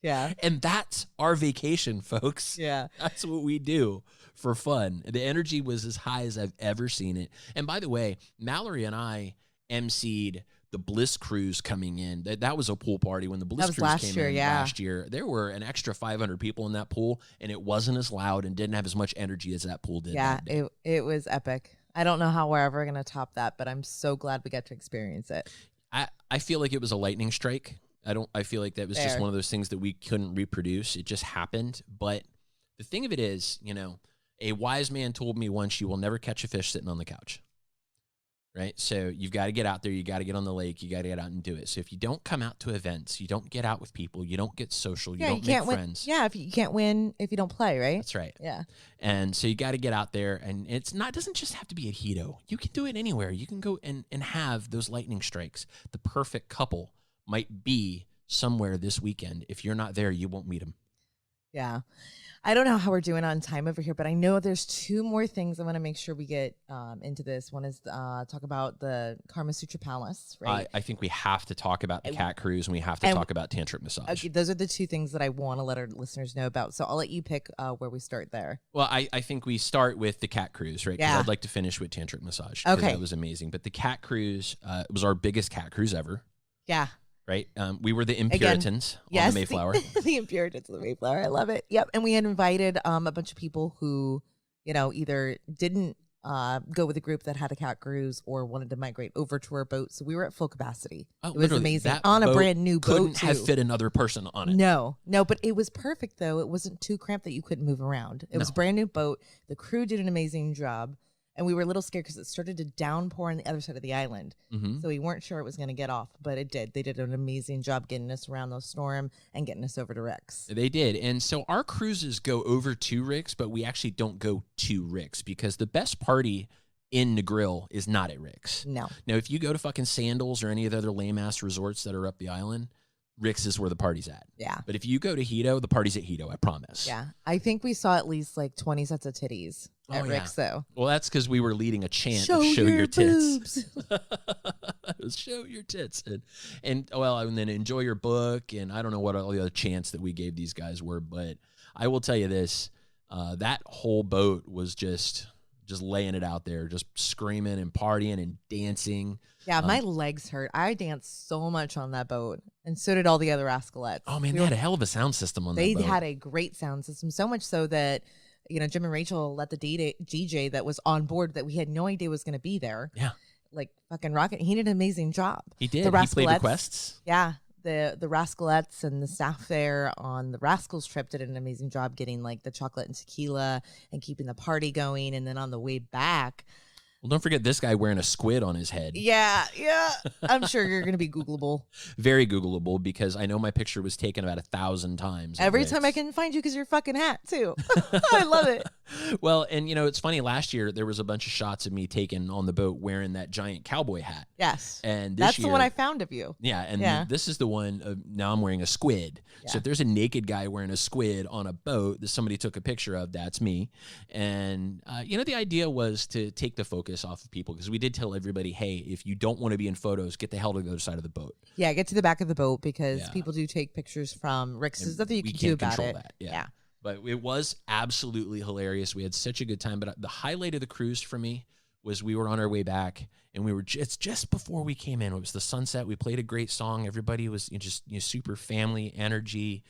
S4: Yeah.
S3: And that's our vacation, folks.
S4: Yeah.
S3: That's what we do for fun. The energy was as high as I've ever seen it. And by the way, Mallory and I emceed the Bliss Cruise coming in. That was a pool party when the Bliss Cruise came in last year. There were an extra 500 people in that pool, and it wasn't as loud and didn't have as much energy as that pool did.
S4: Yeah, it was epic. I don't know how we're ever going to top that, but I'm so glad we got to experience it.
S3: I feel like it was a lightning strike. I feel like that was just one of those things that we couldn't reproduce. It just happened. But the thing of it is, a wise man told me once, you will never catch a fish sitting on the couch. Right? So you've got to get out there. You got to get on the lake. You got to get out and do it. So if you don't come out to events, you don't get out with people, you don't get social, you don't make friends.
S4: Yeah, if you can't win if you don't play, right?
S3: That's right.
S4: Yeah.
S3: And so you got to get out there, and it doesn't just have to be at Hedo. You can do it anywhere. You can go and have those lightning strikes. The perfect couple might be somewhere this weekend. If you're not there, you won't meet them.
S4: Yeah. I don't know how we're doing on time over here, but I know there's 2 more things I want to make sure we get into this. One is talk about the Kama Sutra Palace, right?
S3: I think we have to talk about the cat cruise, and we have to talk about tantric massage.
S4: Okay, those are the 2 things that I want to let our listeners know about. So I'll let you pick where we start there.
S3: Well, I think we start with the cat cruise, right? Because I'd like to finish with tantric massage.
S4: Okay.
S3: That was amazing. But the cat cruise was our biggest cat cruise ever.
S4: Yeah.
S3: Right? We were the Impuritans on the Mayflower.
S4: The Impuritans of the Mayflower. I love it. Yep. And we had invited a bunch of people who, either didn't go with a group that had a cat cruise or wanted to migrate over to our boat. So we were at full capacity. Oh, it was amazing. On a brand new boat.
S3: Couldn't have fit another person on it.
S4: No, but it was perfect, though. It wasn't too cramped that you couldn't move around. It was a brand new boat. The crew did an amazing job. And we were a little scared because it started to downpour on the other side of the island. Mm-hmm. So we weren't sure it was going to get off, but it did. They did an amazing job getting us around the storm and getting us over to Rick's.
S3: They did. And so our cruises go over to Rick's, but we actually don't go to Rick's because the best party in Negril is not at Rick's.
S4: No.
S3: Now, if you go to fucking Sandals or any of the other lame-ass resorts that are up the island, Rick's is where the party's at.
S4: Yeah.
S3: But if you go to Hedo, the party's at Hedo, I promise.
S4: Yeah. I think we saw at least like 20 sets of titties at Rick's, though.
S3: Well, that's because we were leading a chant of show your tits. Show your tits. And then enjoy your book. And I don't know what all the other chants that we gave these guys were, but I will tell you this, that whole boat was just laying it out there, just screaming and partying and dancing.
S4: Yeah, my legs hurt. I danced so much on that boat, and so did all the other Rascalettes.
S3: Oh, man, they had a hell of a sound system on that boat.
S4: They had a great sound system, so much so that, Jim and Rachel let the DJ that was on board that we had no idea was going to be there.
S3: Yeah.
S4: Like, fucking rocket. He did an amazing job.
S3: He did.
S4: The
S3: He played requests.
S4: Yeah. The Rascalettes and the staff there on the Rascals trip did an amazing job getting, like, the chocolate and tequila and keeping the party going. And then on the way back...
S3: Well, don't forget this guy wearing a squid on his head.
S4: Yeah. I'm sure you're going to be Googleable.
S3: Very Googleable, because I know my picture was taken about 1,000 times.
S4: Every time I can find you because your fucking hat, too. I love it.
S3: Well, and, it's funny. Last year, there was a bunch of shots of me taken on the boat wearing that giant cowboy hat.
S4: Yes.
S3: And
S4: that's
S3: year,
S4: the one I found of you.
S3: Yeah. And this is the one, now I'm wearing a squid. Yeah. So if there's a naked guy wearing a squid on a boat that somebody took a picture of, that's me. And, the idea was to take the focus off of people, because we did tell everybody, hey, if you don't want to be in photos, get the hell to the other side of the boat.
S4: Yeah, get to the back of the boat, because people do take pictures from Rick's. There's nothing you can do about it.
S3: That. Yeah. But it was absolutely hilarious. We had such a good time. But the highlight of the cruise for me was we were on our way back, and we were just before we came in. It was the sunset. We played a great song. Everybody was just super family energy,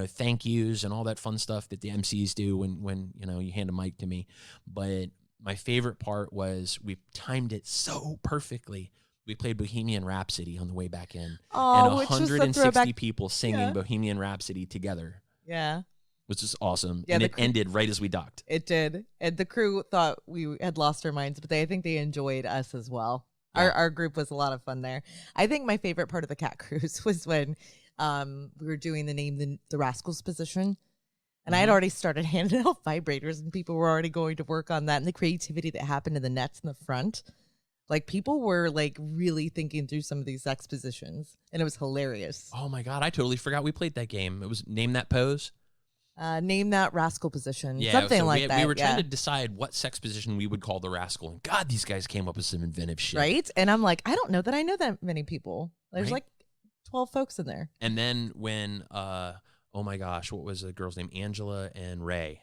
S3: thank yous and all that fun stuff that the MCs do when you hand a mic to me. But my favorite part was we timed it so perfectly. We played Bohemian Rhapsody on the way back in. And 160 people singing Bohemian Rhapsody together.
S4: Yeah.
S3: Which is awesome. Yeah, and it ended right as we docked.
S4: It did. And the crew thought we had lost our minds, but I think they enjoyed us as well. Yeah. Our group was a lot of fun there. I think my favorite part of the cat cruise was when we were doing the Rascals position. And I had already started handing out vibrators, and people were already going to work on that, and the creativity that happened in the nets in the front. Like, people were, like, really thinking through some of these expositions, and it was hilarious.
S3: Oh, my God. I totally forgot we played that game. It was Name That Pose?
S4: Name That Rascal position.
S3: Yeah,
S4: something
S3: so
S4: like that.
S3: We were trying to decide what sex position we would call the Rascal. And, God, these guys came up with some inventive shit.
S4: Right? And I'm like, I don't know that I know that many people. There's, like, 12 folks in there.
S3: And then when... oh my gosh, what was the girl's name? Angela and Ray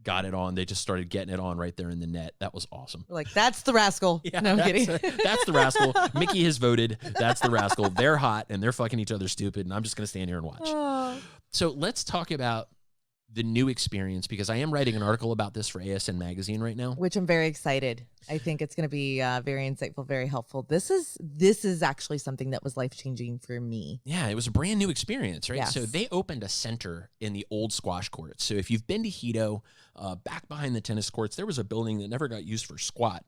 S3: got it on. They just started getting it on right there in the net. That was awesome.
S4: We're like, that's the Rascal.
S3: Yeah,
S4: no, I'm kidding.
S3: That's the Rascal. Mickey has voted. That's the Rascal. They're hot, and they're fucking each other stupid, and I'm just going to stand here and watch.
S4: Oh.
S3: So let's talk about the new experience, because I am writing an article about this for ASN Magazine right now.
S4: Which I'm very excited. I think it's going to be very insightful, very helpful. This is actually something that was life-changing for me.
S3: Yeah, it was a brand new experience, right?
S4: Yes.
S3: So they opened a center in the old squash courts. So if you've been to Hedo, back behind the tennis courts, there was a building that never got used for squat,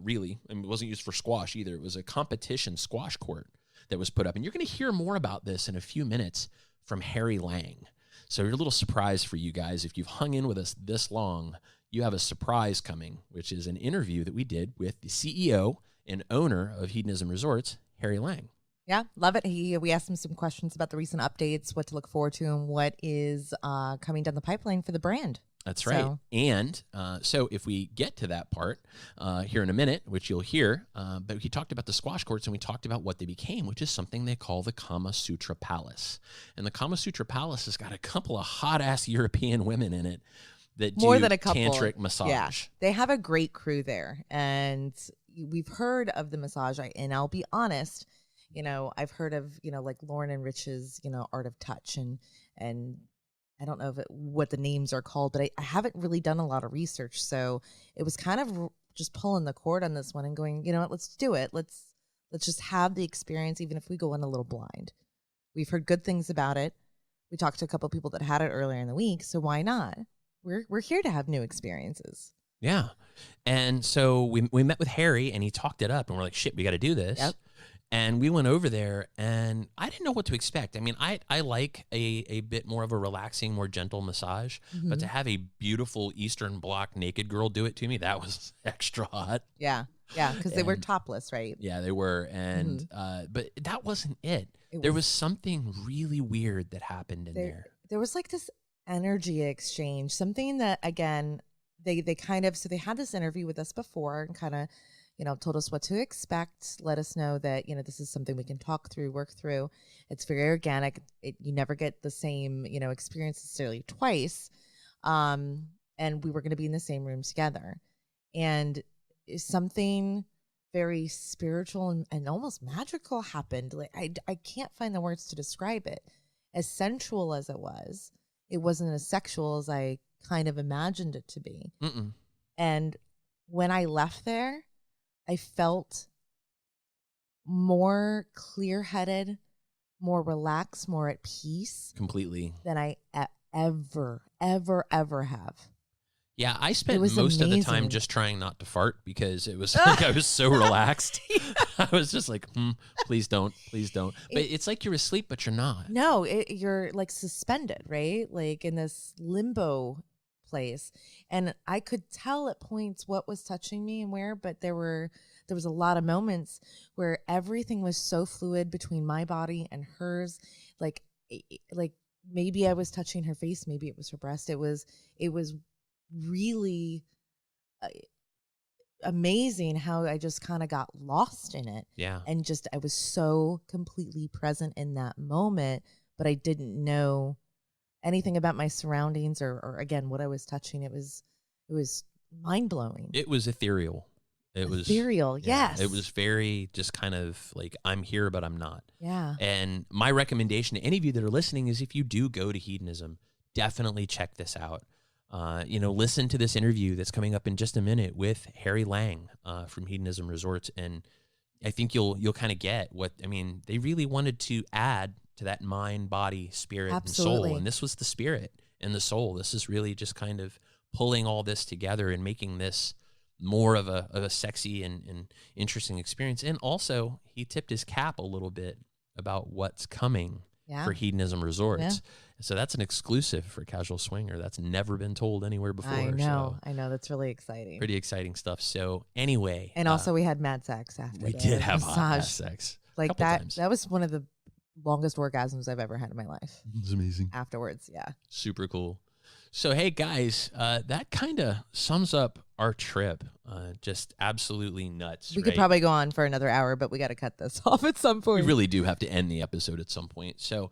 S3: really. I mean, it wasn't used for squash either. It was a competition squash court that was put up. And you're going to hear more about this in a few minutes from Harry Lang. So a little surprise for you guys. If you've hung in with us this long, you have a surprise coming, which is an interview that we did with the CEO and owner of Hedonism Resorts, Harry Lang.
S4: Yeah, love it. We asked him some questions about the recent updates, what to look forward to, and what is coming down the pipeline for the brand.
S3: That's right. And so if we get to that part here in a minute, which you'll hear, but he talked about the squash courts, and we talked about what they became, which is something they call the Kama Sutra Palace. And the Kama Sutra Palace has got a couple of hot-ass European women in it that
S4: more
S3: do
S4: than a couple.
S3: Tantric massage.
S4: Yeah, they have a great crew there. And we've heard of the massage, and I'll be honest, I've heard of, like Lauren and Rich's, Art of Touch, and I don't know what the names are called, but I haven't really done a lot of research. So it was kind of just pulling the cord on this one and going, what, let's do it. Let's just have the experience, even if we go in a little blind. We've heard good things about it. We talked to a couple of people that had it earlier in the week. So why not? We're here to have new experiences.
S3: Yeah. And so we met with Harry, and he talked it up, and we're like, shit, we got to do this.
S4: Yep.
S3: And we went over there, and I didn't know what to expect. I mean, I like a bit more of a relaxing, more gentle massage, but to have a beautiful Eastern Bloc naked girl do it to me, that was extra hot.
S4: Yeah. Yeah, because they were topless, right?
S3: Yeah, they were. And but that wasn't it. There was something really weird that happened in there.
S4: There was like this energy exchange, something that, again, they kind of, so they had this interview with us before and kind of, told us what to expect, let us know that, this is something we can talk through, work through. It's very organic. You never get the same, experience necessarily twice. And we were going to be in the same room together. And something very spiritual and almost magical happened. Like I can't find the words to describe it. As sensual as it wasn't as sexual as I kind of imagined it to be.
S3: Mm-mm.
S4: And when I left there, I felt more clear-headed, more relaxed, more at peace.
S3: Completely.
S4: Than I ever have.
S3: Yeah, I spent most of the time just trying not to fart because it was like I was so relaxed. I was just like, please don't. But it's like you're asleep, but you're not.
S4: No, you're like suspended, right? Like in this limbo place. And I could tell at points what was touching me and where, but there was a lot of moments where everything was so fluid between my body and hers. Like maybe I was touching her face, maybe it was her breast. It was really amazing how I just kind of got lost in it.
S3: Yeah.
S4: And just I was so completely present in that moment, but I didn't know anything about my surroundings or again what I was touching. It was mind-blowing.
S3: It was ethereal. It was
S4: ethereal.
S3: Yeah,
S4: yes.
S3: It was very just kind of like I'm here but I'm not.
S4: Yeah.
S3: And my recommendation to any of you that are listening is if you do go to Hedonism, definitely check this out. Listen to this interview that's coming up in just a minute with Harry Lang from Hedonism Resorts, and I think you'll kind of get what they really wanted to add to that mind, body, spirit,
S4: Absolutely.
S3: and soul, and this was the spirit and the soul. This is really just kind of pulling all this together and making this more of a sexy and interesting experience. And also, he tipped his cap a little bit about what's coming for Hedonism Resorts. Yeah. So that's an exclusive for Casual Swinger. That's never been told anywhere before.
S4: I know. That's really exciting.
S3: Pretty exciting stuff. So anyway.
S4: And also we had mad sex after.
S3: We did have hot mad sex.
S4: Like that was one of the longest orgasms I've ever had in my life.
S3: It was amazing.
S4: Afterwards, yeah.
S3: Super cool. So, hey, guys, that kind of sums up our trip. Just absolutely nuts.
S4: We could probably go on for another hour, but we got to cut this off at some point.
S3: We really do have to end the episode at some point. So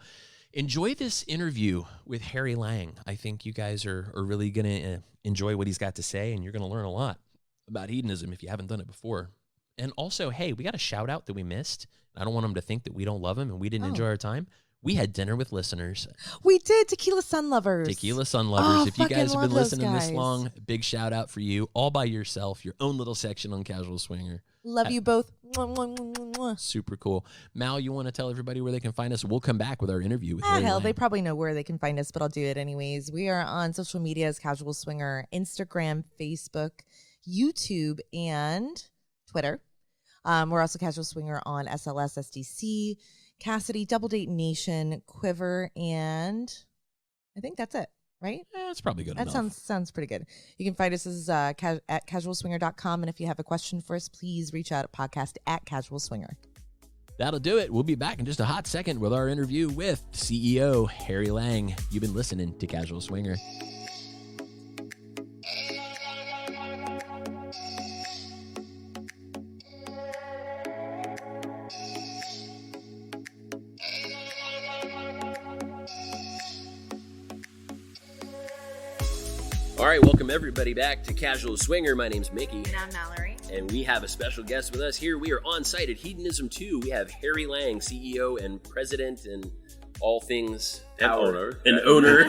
S3: enjoy this interview with Harry Lang. I think you guys are really going to enjoy what he's got to say, and you're going to learn a lot about hedonism if you haven't done it before. And also, hey, we got a shout out that we missed. I don't want them to think that we don't love them and we didn't enjoy our time. We had dinner with listeners.
S4: We did. Tequila Sun Lovers.
S3: Tequila Sun Lovers. If you guys have been listening this long, big shout out for you. All by yourself. Your own little section on Casual Swinger.
S4: Love you both.
S3: Super cool. Mal, you want to tell everybody where they can find us? We'll come back with our interview with Harry Lang.
S4: They probably know where they can find us, but I'll do it anyways. We are on social media as Casual Swinger, Instagram, Facebook, YouTube, and Twitter. We're also Casual Swinger on SLS, SDC, Cassidy, Double Date Nation, Quiver, and I think that's it, right?
S3: Yeah, that's probably good enough.
S4: That sounds pretty good. You can find us as at casualswinger.com, and if you have a question for us, please reach out at podcast@casualswinger.
S3: That'll do it. We'll be back in just a hot second with our interview with CEO Harry Lang. You've been listening to Casual Swinger. All right, welcome everybody back to Casual Swinger. My name's Mickey.
S2: And I'm Mallory.
S3: And we have a special guest with us here. We are on site at Hedonism 2. We have Harry Lang, CEO and president and all things power. An owner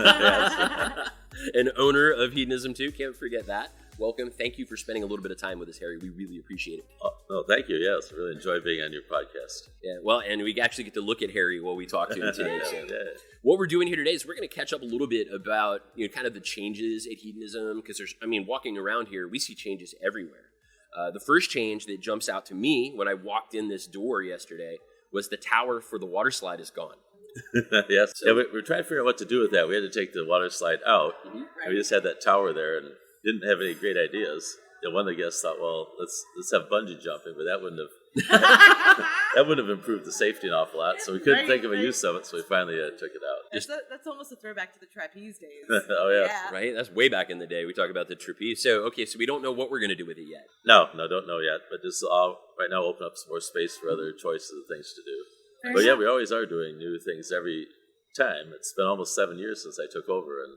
S3: of Hedonism 2. Can't forget that. Welcome. Thank you for spending a little bit of time with us, Harry. We really appreciate it.
S5: Oh, thank you. Yes, I really enjoy being on your podcast.
S3: Yeah, well, and we actually get to look at Harry while we talk to him today. So what we're doing here today is we're going to catch up a little bit about kind of the changes at hedonism, because walking around here, we see changes everywhere. The first change that jumps out to me when I walked in this door yesterday was the tower for the water slide is gone.
S5: Yes, so, we're trying to figure out what to do with that. We had to take the water slide out. Mm-hmm. Right. We just had that tower there and didn't have any great ideas. one of the guests thought, well, let's have bungee jumping, but that wouldn't have improved the safety an awful lot. So we couldn't think of a use of it, so we finally took it out.
S6: That's almost a throwback to the trapeze days.
S5: Oh yeah,
S7: right. That's way back in the day. We talk about the trapeze. So we don't know what we're going to do with it yet.
S5: No, don't know yet. But this all right now open up some more space for other choices of things to do. But yeah, we always are doing new things every time. It's been almost 7 years since I took over, and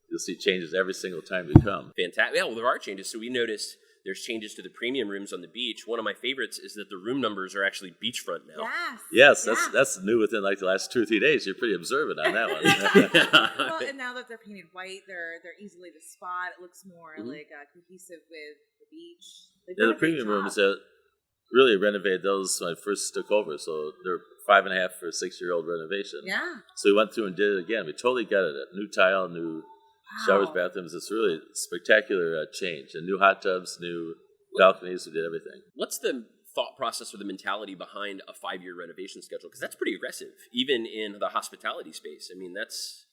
S5: you'll see changes every single time you come.
S7: Fantastic. Yeah, well, there are changes. So we noticed there's changes to the premium rooms on the beach. One of my favorites is that the room numbers are actually beachfront now.
S5: Yes, that's new within like the last 2 or 3 days. You're pretty observant on that one.
S6: Well, and now that they're painted white, they're easily to spot. It looks more like cohesive with the beach.
S5: The premium rooms really renovated those when I first took over. So they're 5.5 for a 6-year-old renovation.
S6: Yeah.
S5: So we went through and did it again. We totally gutted it. New tile, new showers, bathrooms. It's really spectacular change. And new hot tubs, new balconies. We did everything.
S7: What's the thought process or the mentality behind a 5-year renovation schedule? Because that's pretty aggressive, even in the hospitality space. I mean, that's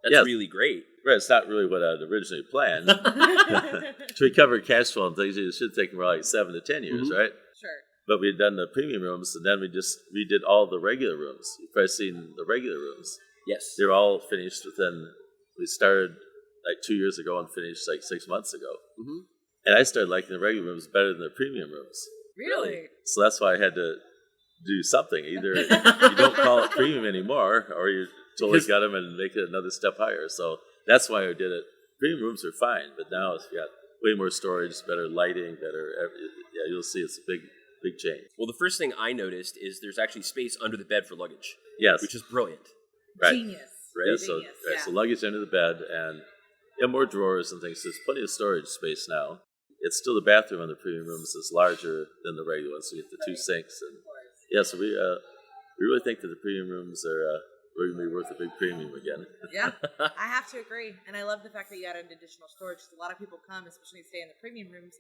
S7: really great.
S5: Right, it's not really what I'd originally planned. To recover cash flow and things, it should take more like 7 to 10 years, right?
S6: Sure.
S5: But we had done the premium rooms, and then we just redid all the regular rooms. You've probably seen the regular rooms.
S7: Yes.
S5: They're all finished we started like 2 years ago and finished like 6 months ago. Mm-hmm. And I started liking the regular rooms better than the premium rooms.
S6: Really?
S5: So that's why I had to do something. Either you don't call it premium anymore, or you totally got them and make it another step higher. So that's why I did it. Premium rooms are fine, but now it's got way more storage, better lighting, you'll see it's a big change.
S7: Well, the first thing I noticed is there's actually space under the bed for luggage.
S5: Yes.
S7: Which is brilliant.
S5: Right.
S6: Genius.
S5: Right.
S6: Genius.
S5: So luggage under the bed and more drawers and things. There's plenty of storage space now. It's still the bathroom on the premium rooms is larger than the regular ones. So you get the 2 sinks. And so we really think that the premium rooms are going to be worth a big premium again.
S6: Yeah, I have to agree. And I love the fact that you added additional storage. A lot of people come, especially stay in the premium rooms,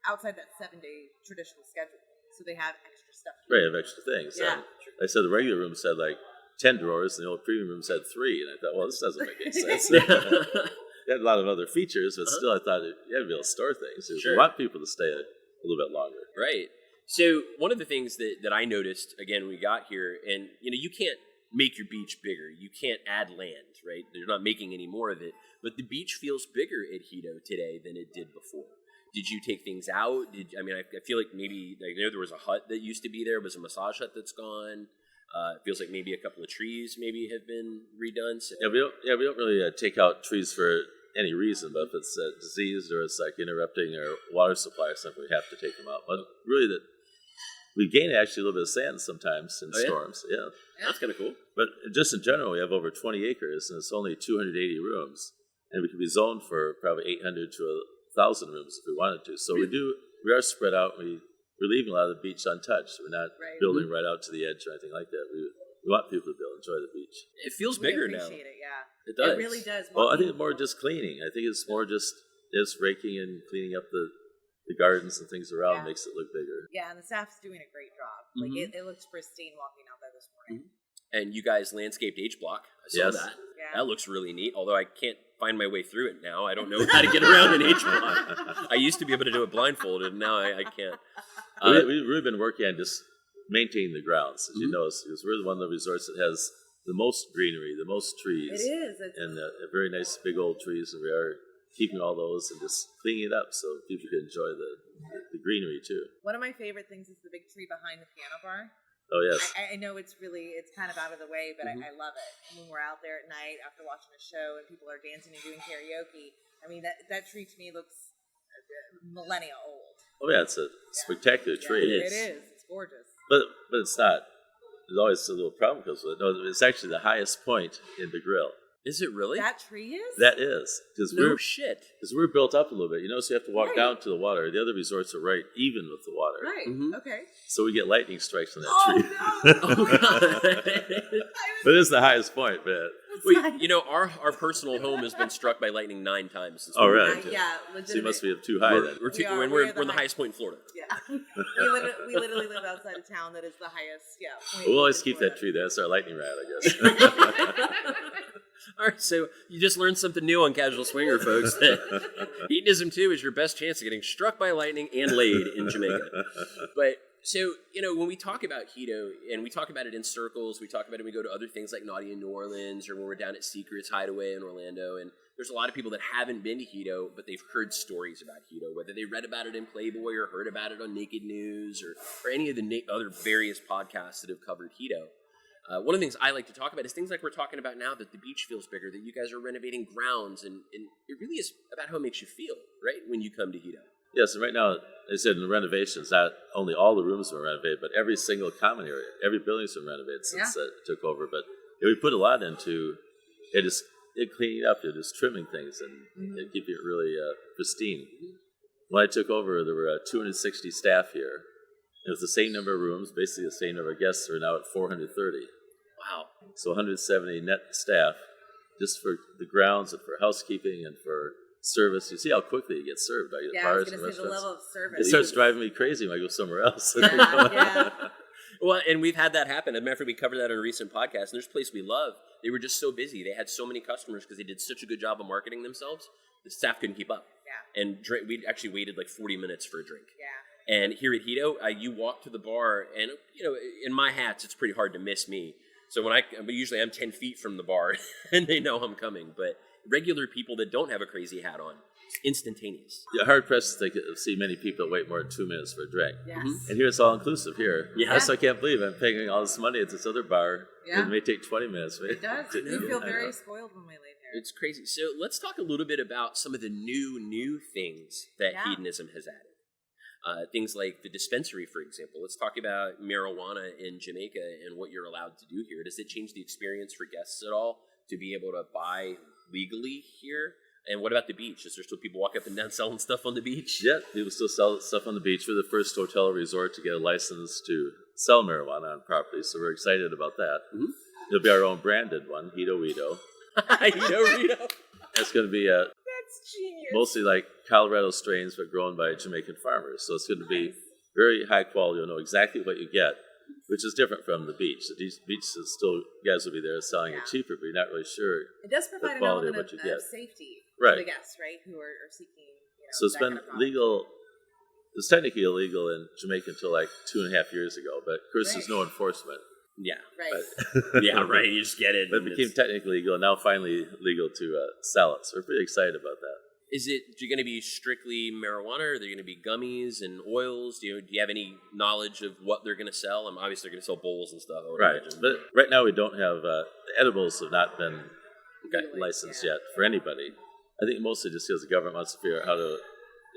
S6: outside that 7-day traditional schedule. So they have extra stuff.
S5: Right, have extra things.
S6: Yeah.
S5: I said the regular rooms had like 10 drawers, and the old premium rooms had 3. And I thought, well, this doesn't make any sense. It had a lot of other features, but still I thought you had to be able to store things.
S7: Sure.
S5: We want people to stay a little bit longer.
S7: Right. So one of the things that I noticed, again, when we got here, and you can't make your beach bigger. You can't add land, right? They're not making any more of it. But the beach feels bigger at Hedo today than it did before. Did you take things out? I feel like maybe there was a hut that used to be there. It was a massage hut that's gone. It feels like maybe a couple of trees maybe have been redone. So.
S5: We don't really take out trees for any reason, but if it's diseased or it's like interrupting our water supply or something, we have to take them out. But really, we gain actually a little bit of sand sometimes in storms. Yeah,
S7: that's kind of cool.
S5: But just in general, we have over 20 acres, and it's only 280 rooms, and we could be zoned for probably 800 to 1,000 rooms if we wanted to. So we are spread out. We're leaving a lot of the beach untouched. We're not building right out to the edge or anything like that. We want people to be able to enjoy the beach.
S7: It feels bigger now.
S6: Appreciate it, yeah.
S7: It does.
S6: It really does.
S5: Well, I think it's more just cleaning. I think it's more just raking and cleaning up the gardens and things around makes it look bigger.
S6: Yeah, and the staff's doing a great job. Like it looks pristine walking out there this morning.
S7: And you guys landscaped H block. I saw that.
S6: Yeah.
S7: That looks really neat. Although I can't find my way through it now. I don't know how to get around an H block. I used to be able to do it blindfolded, and now I can't.
S5: We've really been working on just maintaining the grounds, as you notice, because we're one of the resorts that has the most greenery, the most trees.
S6: It is.
S5: And very nice big old trees, and we are keeping all those and just cleaning it up so people can enjoy the greenery too.
S6: One of my favorite things is the big tree behind the piano bar.
S5: Oh, yes.
S6: I know it's kind of out of the way, but I love it. And when we're out there at night after watching a show and people are dancing and doing karaoke, I mean, that tree to me looks millennia old.
S5: Oh, yeah, it's a spectacular tree.
S6: It is. It's gorgeous.
S5: But it's not. There's always a little problem because no, it's actually the highest point in Negril.
S7: Is it really?
S6: That tree is?
S5: That is.
S7: Shit.
S5: Because we're built up a little bit. So you have to walk down to the water. The other resorts are right even with the water.
S6: Right. Okay.
S5: So we get lightning strikes on that tree.
S6: No.
S7: Oh, God.
S5: But it's the highest point, man.
S7: Wait, our personal home has been struck by lightning 9 times. Since
S5: right.
S6: Yeah, legitimate.
S5: So you must be up too high then.
S7: We're in the highest point in Florida.
S6: Yeah. we literally live outside of town that is the highest, point.
S5: We'll always keep that tree there. That's our lightning rod, I guess.
S7: All right, so you just learned something new on Casual Swinger, folks. Hedonism 2 is your best chance of getting struck by lightning and laid in Jamaica. But, so, when we talk about Hedo, and we talk about it in circles, we talk about it when we go to other things like Naughty in New Orleans, or when we're down at Secrets Hideaway in Orlando, and there's a lot of people that haven't been to Hedo, but they've heard stories about Hedo, whether they read about it in Playboy or heard about it on Naked News or any of the other various podcasts that have covered Hedo. One of the things I like to talk about is things like we're talking about now, that the beach feels bigger, that you guys are renovating grounds, and it really is about how it makes you feel, right, when you come to Hedo.
S5: Yes, and right now, I said in the renovations, not only all the rooms were renovated, but every single common area, every building's been renovated since it took over. But we put a lot into it, just cleaning up, just trimming things and keeping it really pristine. When I took over, there were 260 staff here. It was the same number of rooms, basically the same number of guests. We're now at 430.
S7: Wow.
S5: So 170 net staff just for the grounds and for housekeeping and for service. You see how quickly it gets served by the bars and
S6: the
S5: restaurants.
S6: level of service.
S5: It starts driving me crazy when I go somewhere else.
S6: Yeah.
S7: Well, and we've had that happen. As a matter of fact, we covered that on a recent podcast, and there's a place we love. They were just so busy. They had so many customers because they did such a good job of marketing themselves. The staff couldn't keep up.
S6: Yeah.
S7: And we actually waited like 40 minutes for a drink.
S6: Yeah.
S7: And here at Hedo, you walk to the bar, and in my hats, it's pretty hard to miss me. So usually I'm 10 feet from the bar, and they know I'm coming. But regular people that don't have a crazy hat on, it's instantaneous.
S5: Yeah, hard pressed to see many people that wait more than 2 minutes for a drink.
S6: Yes.
S5: And here it's all inclusive here.
S7: Yeah.
S5: That's why I can't believe I'm paying all this money at this other bar.
S6: Yeah.
S5: It may take 20 minutes.
S6: It does. We feel very spoiled when we leave here.
S7: It's crazy. So let's talk a little bit about some of the new things that hedonism has added. Things like the dispensary, for example. Let's talk about marijuana in Jamaica and what you're allowed to do here. Does it change the experience for guests at all to be able to buy legally here? And what about the beach? Is there still people walk up and down selling stuff on the beach?
S5: Yeah, people still sell stuff on the beach. We're the first hotel or resort to get a license to sell marijuana on property, so we're excited about that.
S7: Mm-hmm.
S5: It'll be our own branded one, Hideaway. It's going to be
S6: That's genius.
S5: mostly like Colorado strains, but grown by Jamaican farmers. So it's going to be very high quality. You'll know exactly what you get, which is different from the beach. The beach is still, guys will be there selling it cheaper, but you're not really sure.
S6: It does provide an
S5: quality of
S6: element
S5: what
S6: of
S5: you get.
S6: safety
S5: Right.
S6: for the guests, right, who are seeking.
S5: So it's been legal. It's technically illegal in Jamaica until like 2.5 years ago, but of course there's no enforcement.
S7: Yeah.
S6: Right.
S5: But,
S7: Yeah, right. You just get it.
S5: But it became technically legal, and now finally legal to sell it. So we're pretty excited about that.
S7: Is it going to be strictly marijuana, or are there going to be gummies and oils? Do you have any knowledge of what they're going to sell? I'm obviously going to sell bowls and stuff. I would
S5: Right.
S7: imagine.
S5: But right now we don't have, the edibles have not been licensed yet for anybody. I think mostly just because the government wants to figure out how to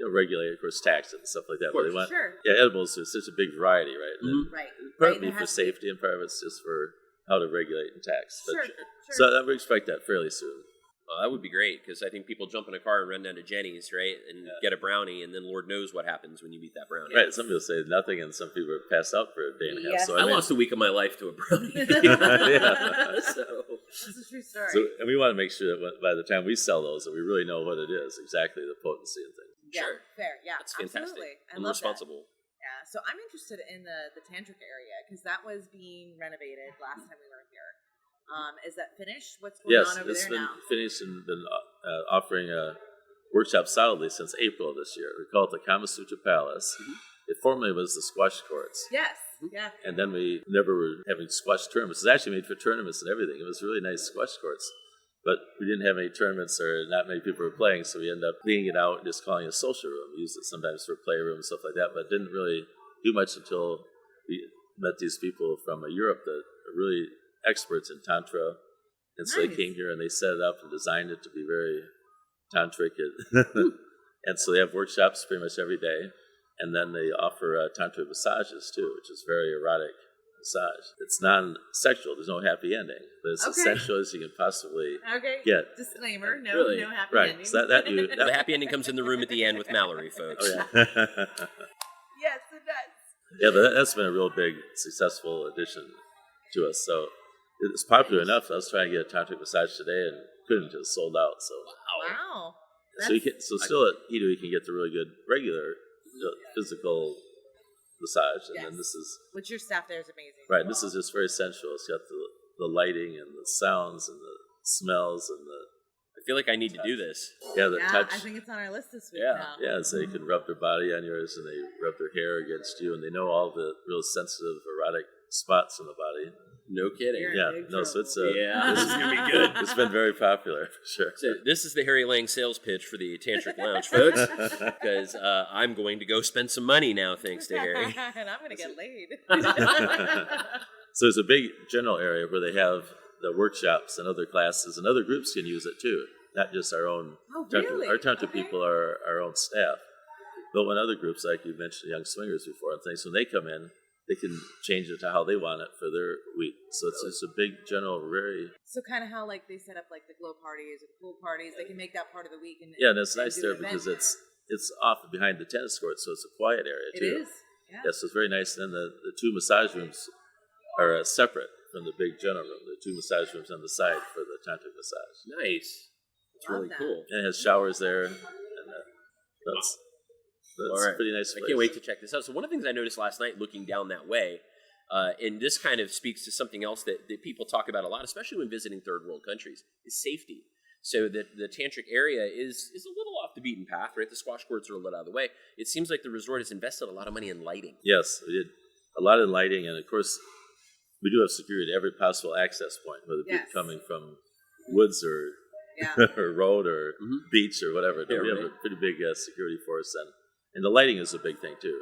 S5: regulate, of course, tax it and stuff like that. But they want, edibles, there's such a big variety, right? And
S6: Right.
S5: partly for safety and part of it's just for how to regulate and tax. But, so we expect that fairly soon.
S7: Well, that would be great, because I think people jump in a car and run down to Jenny's, right, and get a brownie, and then Lord knows what happens when you eat that brownie.
S5: Right, some people say nothing, and some people are passed out for a day and a half. So
S7: I lost a week of my life to a brownie. So
S6: This is a true story.
S5: So, and we want to make sure that by the time we sell those, that we really know what it is, exactly the potency and things.
S7: Sure.
S6: Fair. Yeah.
S7: That's fantastic.
S6: Absolutely. I
S7: and
S6: love
S7: responsible.
S6: That. Yeah. So I'm interested in the tantric area, because that was being renovated last time we were here. Is that finished? What's going on over
S5: it's
S6: there
S5: been
S6: now?
S5: finished and been offering a workshop solidly since April of this year. We call it the Kama Sutra Palace.
S7: Mm-hmm.
S5: It formerly was the squash courts.
S6: Yes. Yeah.
S5: And then we never were having squash tournaments. It was actually made for tournaments and everything. It was really nice squash courts. But we didn't have any tournaments, or not many people were playing, so we ended up cleaning it out and just calling it a social room. We used it sometimes for playroom and stuff like that, but didn't really do much until we met these people from Europe that are really experts in Tantra. And so they came here and they set it up and designed it to be very tantric. And so they have workshops pretty much every day. And then they offer tantra massages too, which is very erotic massage. It's non-sexual. There's no happy ending, but it's as sexual as you can possibly get.
S6: Disclaimer: no,
S7: Really?
S6: no happy
S5: Right.
S6: ending.
S5: So
S7: The happy ending comes in the room at the end with Mallory, folks.
S5: Oh, yeah.
S6: Yes, it does.
S5: Yeah, but that's been a real big, successful addition to us. So it's popular enough. I was trying to get a tantric massage today and couldn't. It was sold out. So
S6: Wow.
S5: so still at Hideaway you can get the really good regular physical massage, and then this is
S6: Which your staff there is amazing.
S5: right. This is just very sensual. It's got the lighting and the sounds and the smells and the
S7: I feel like I need to do this.
S5: the touch.
S6: I think it's on our list this week
S7: Yeah.
S6: now.
S5: Yeah, so they can rub their body on yours and they rub their hair against you, and they know all the real sensitive, erotic spots in the body.
S7: No kidding.
S6: You're-
S5: Yeah,
S6: big
S5: no, so it's
S7: Yeah, this is gonna be good.
S5: It's been very popular for sure.
S7: So this is the Harry Lang sales pitch for the Tantric Lounge, folks, because I'm going to go spend some money now, thanks to Harry.
S6: And I'm going to get laid.
S5: So there's a big general area where they have the workshops and other classes, and other groups can use it too, not just our own.
S6: Oh,
S5: Tantra.
S6: really?
S5: Our Tantra
S6: Okay.
S5: people are our own staff. But when other groups, like you mentioned, Young Swingers before and things, when they come in, they can change it to how they want it for their week. So it's a big general, very...
S6: So kind of how like they set up like the glow parties or the pool parties, they can make that part of the week. And
S5: Yeah, and it's nice
S6: do
S5: there
S6: an
S5: because
S6: event.
S5: it's off behind the tennis court, so it's a quiet area
S6: It
S5: too.
S6: is. Yeah.
S5: Yes, so it's very nice. And then the two massage rooms are separate from the big general room. The two massage rooms on the side for the tantric massage.
S7: Nice. It's
S6: Love
S7: really
S6: that.
S7: cool.
S5: And it has showers there. And that's
S7: All
S5: a
S7: right.
S5: pretty nice
S7: I
S5: place.
S7: can't wait to check this out. So one of the things I noticed last night looking down that way, and this kind of speaks to something else that people talk about a lot, especially when visiting third world countries, is safety. So that the tantric area is a little off the beaten path, right? The squash courts are a little out of the way. It seems like the resort has invested a lot of money in lighting.
S5: Yes, we did a lot in lighting, and of course, we do have security at every possible access point, whether it be
S6: Yes.
S5: coming from woods or
S6: Yeah.
S5: or road or
S7: Mhm.
S5: beach or whatever.
S7: Yeah,
S5: we have
S7: right.
S5: a pretty big security force, and the lighting is a big thing too.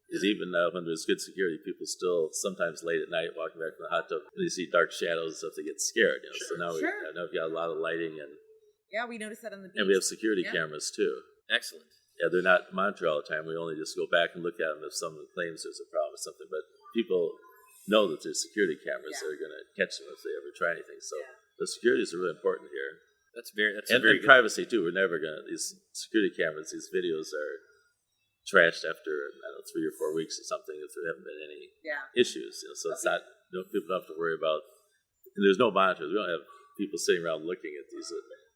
S5: Because even when there's good security, people still sometimes late at night walking back from the hot tub, and they see dark shadows and stuff, they get scared. So now
S6: Sure.
S5: now we've got a lot of lighting,
S6: Yeah, we noticed that on the beach.
S5: and we have security
S6: Yeah.
S5: cameras too.
S7: Excellent.
S5: Yeah, they're not monitored all the time. We only just go back and look at them if someone claims there's a problem or something. But people know that there's security cameras that are going to catch them if they ever try anything. So the security is really important here.
S7: That's very
S5: And
S7: good.
S5: privacy too. We're never going to, these security cameras, these videos are trashed after, 3 or 4 weeks or something if there haven't been any
S6: Yeah.
S5: issues. So it's not, people don't have to worry about, and there's no monitors. We don't have people sitting around looking at these.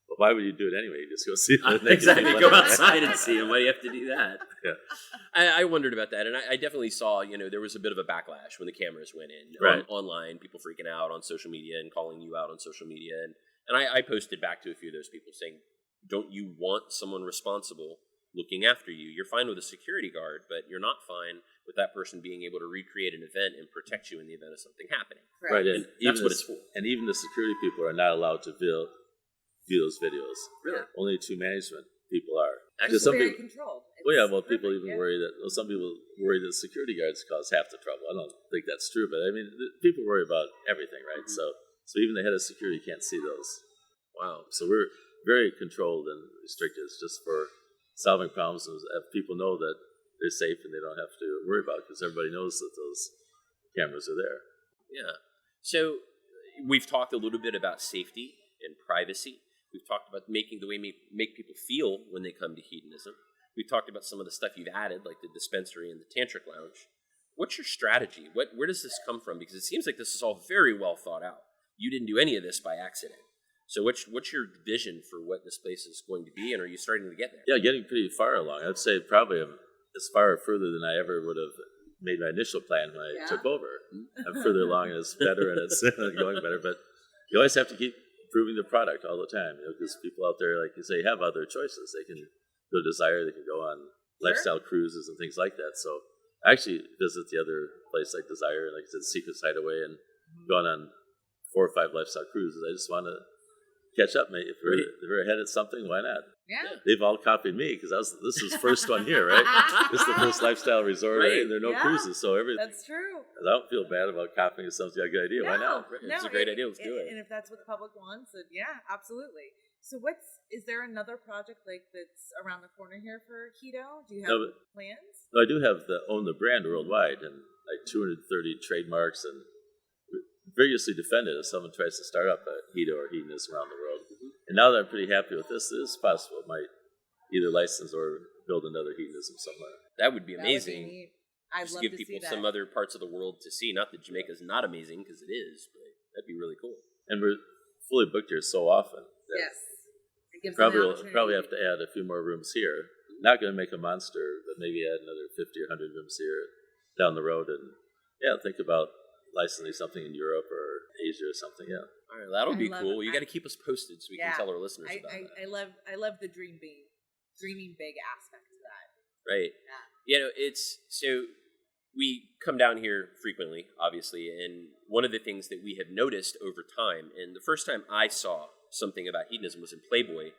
S5: But why would you do it anyway? You just go see them.
S7: Exactly. Go outside and see them. Why do you have to do that?
S5: Yeah.
S7: I wondered about that, and I definitely saw, there was a bit of a backlash when the cameras went in.
S5: Right.
S7: Online, people freaking out on social media and calling you out on social media. And I posted back to a few of those people saying, don't you want someone responsible looking after you? You're fine with a security guard, but you're not fine with that person being able to recreate an event and protect you in the event of something happening.
S5: Right. And
S7: That's
S5: even
S7: what it's for.
S5: And even the security people are not allowed to view those videos.
S7: Really?
S5: Only two management people are.
S7: Actually,
S5: Because some
S6: Very
S5: people,
S6: controlled.
S5: people
S6: Perfect,
S5: even
S6: yeah.
S5: worry that, some people worry that security guards cause half the trouble. I don't think that's true, but I mean, people worry about everything, right?
S7: Mm-hmm.
S5: So even the head of security can't see those.
S7: Wow.
S5: So we're very controlled and restricted. It's just for solving problems and if people know that they're safe and they don't have to worry about it because everybody knows that those cameras are there.
S7: Yeah. So we've talked a little bit about safety and privacy. We've talked about making the way make people feel when they come to hedonism. We've talked about some of the stuff you've added, like the dispensary and the tantric lounge. What's your strategy? Where does this come from? Because it seems like this is all very well thought out. You didn't do any of this by accident. So what's your vision for what this place is going to be, and are you starting to get there?
S5: Yeah, getting pretty far along. I'd say probably as far further than I ever would have made my initial plan when I took over. I'm further along and it's better and it's going better. But you always have to keep improving the product all the time, because people out there, like you say, have other choices. They can go to Desire, they can go on lifestyle cruises and things like that. So I actually visit the other place like Desire, like I said, Secrets Hideaway, and gone on 4 or 5 lifestyle cruises. I just want to catch up, mate. If we're ahead at something, why not?
S6: Yeah.
S5: They've all copied me because this was the first one here, right? This is the first lifestyle resort, right? And there are no cruises, so everything.
S6: That's true.
S5: I don't feel bad about copying something. A good idea. Why not?
S7: It's a great idea. Let's do it.
S6: And if that's what the public wants, then yeah, absolutely. So is there another project like that's around the corner here for Hedo? Do you have plans?
S5: I do own the brand worldwide and like 230 trademarks and vigorously defended if someone tries to start up a Hedo or hedonism around the world. And now that I'm pretty happy with this, it is possible. It might either license or build another hedonism somewhere.
S7: That would be
S6: That would be
S7: amazing.
S6: neat. I'd
S7: Just
S6: love
S7: give
S6: to
S7: people
S6: see that.
S7: some other parts of the world to see. Not that Jamaica's not amazing, because it is, but that'd be really cool.
S5: And we're fully booked here so often. That
S6: Yes. It gives them the opportunity.
S5: probably have to add a few more rooms here. Not going to make a monster, but maybe add another 50 or 100 rooms here down the road. And yeah, think about licensing something in Europe or Asia or something. Yeah.
S7: All right, that'll be
S6: love
S7: cool.
S6: it.
S7: You got to keep us posted so we can tell our listeners about that.
S6: I love the dreaming big aspect of that.
S7: Right.
S6: Yeah.
S7: It's so we come down here frequently, obviously, and one of the things that we have noticed over time, and the first time I saw something about hedonism was in Playboy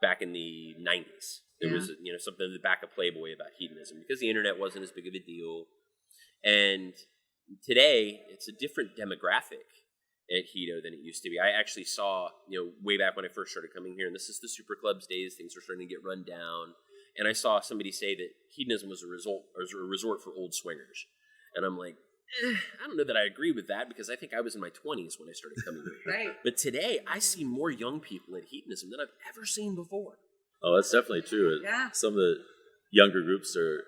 S7: back in the 90s. There was something in the back of Playboy about hedonism because the internet wasn't as big of a deal. And today, it's a different demographic at Hedo than it used to be. I actually saw, way back when I first started coming here, and this is the Super Clubs days, things were starting to get run down. And I saw somebody say that hedonism was a resort for old swingers. And I'm like, I don't know that I agree with that because I think I was in my 20s when I started coming here.
S6: Right.
S7: But today, I see more young people at hedonism than I've ever seen before.
S5: Oh, that's definitely true.
S6: Yeah.
S5: Some of the younger groups are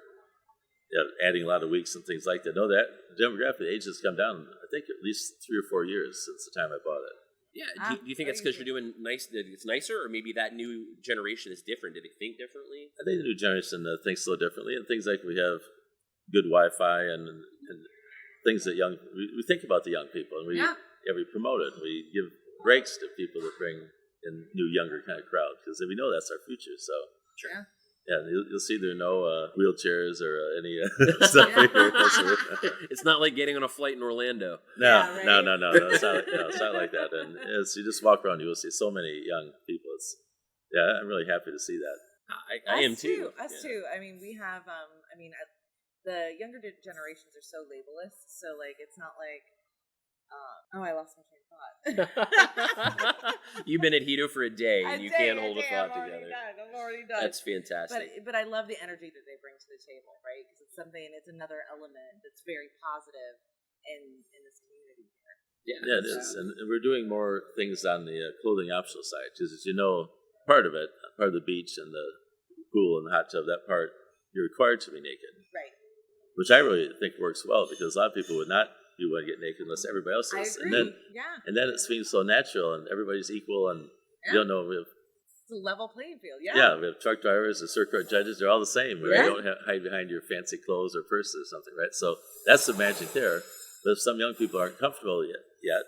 S5: adding a lot of weeks and things like that. No, that demographic age has come down, I think, at least 3 or 4 years since the time I bought it.
S7: Yeah. Do you think it's because you're doing that it's nicer, or maybe that new generation is different? Do they think differently?
S5: I think the new generation thinks a little differently, and things like we have good Wi-Fi and things that we think about the young people, and we promote it. We give breaks to people that bring in new, younger kind of crowd because we know that's our future. So
S6: Sure.
S5: Yeah, you'll see there are no wheelchairs or any stuff here.
S7: It's not like getting on a flight in Orlando.
S5: No. It's not like that. And as you just walk around, you will see so many young people. I'm really happy to see that.
S7: I am too.
S6: Us too. I mean, we have. The younger generations are so labelist. So it's not like. I lost my train of thought.
S7: You've been at Hedo for a day and you can't hold a thought together.
S6: I'm already done.
S7: That's fantastic.
S6: But I love the energy that they bring to the table, right? Because it's another element that's very positive in this community here.
S5: Yeah, it is. And we're doing more things on the clothing optional side. Because as you know, part of the beach and the pool and the hot tub, that part, you're required to be naked.
S6: Right.
S5: Which I really think works well because a lot of people would not want to get naked unless everybody else is.
S6: I agree.
S5: And then it seems so natural and everybody's equal and you don't know.
S6: It's a level playing field.
S5: Yeah, we have truck drivers and circuit court judges. They're all the same. Right? You don't hide behind your fancy clothes or purses or something, right? So that's the magic there. But if some young people aren't comfortable yet,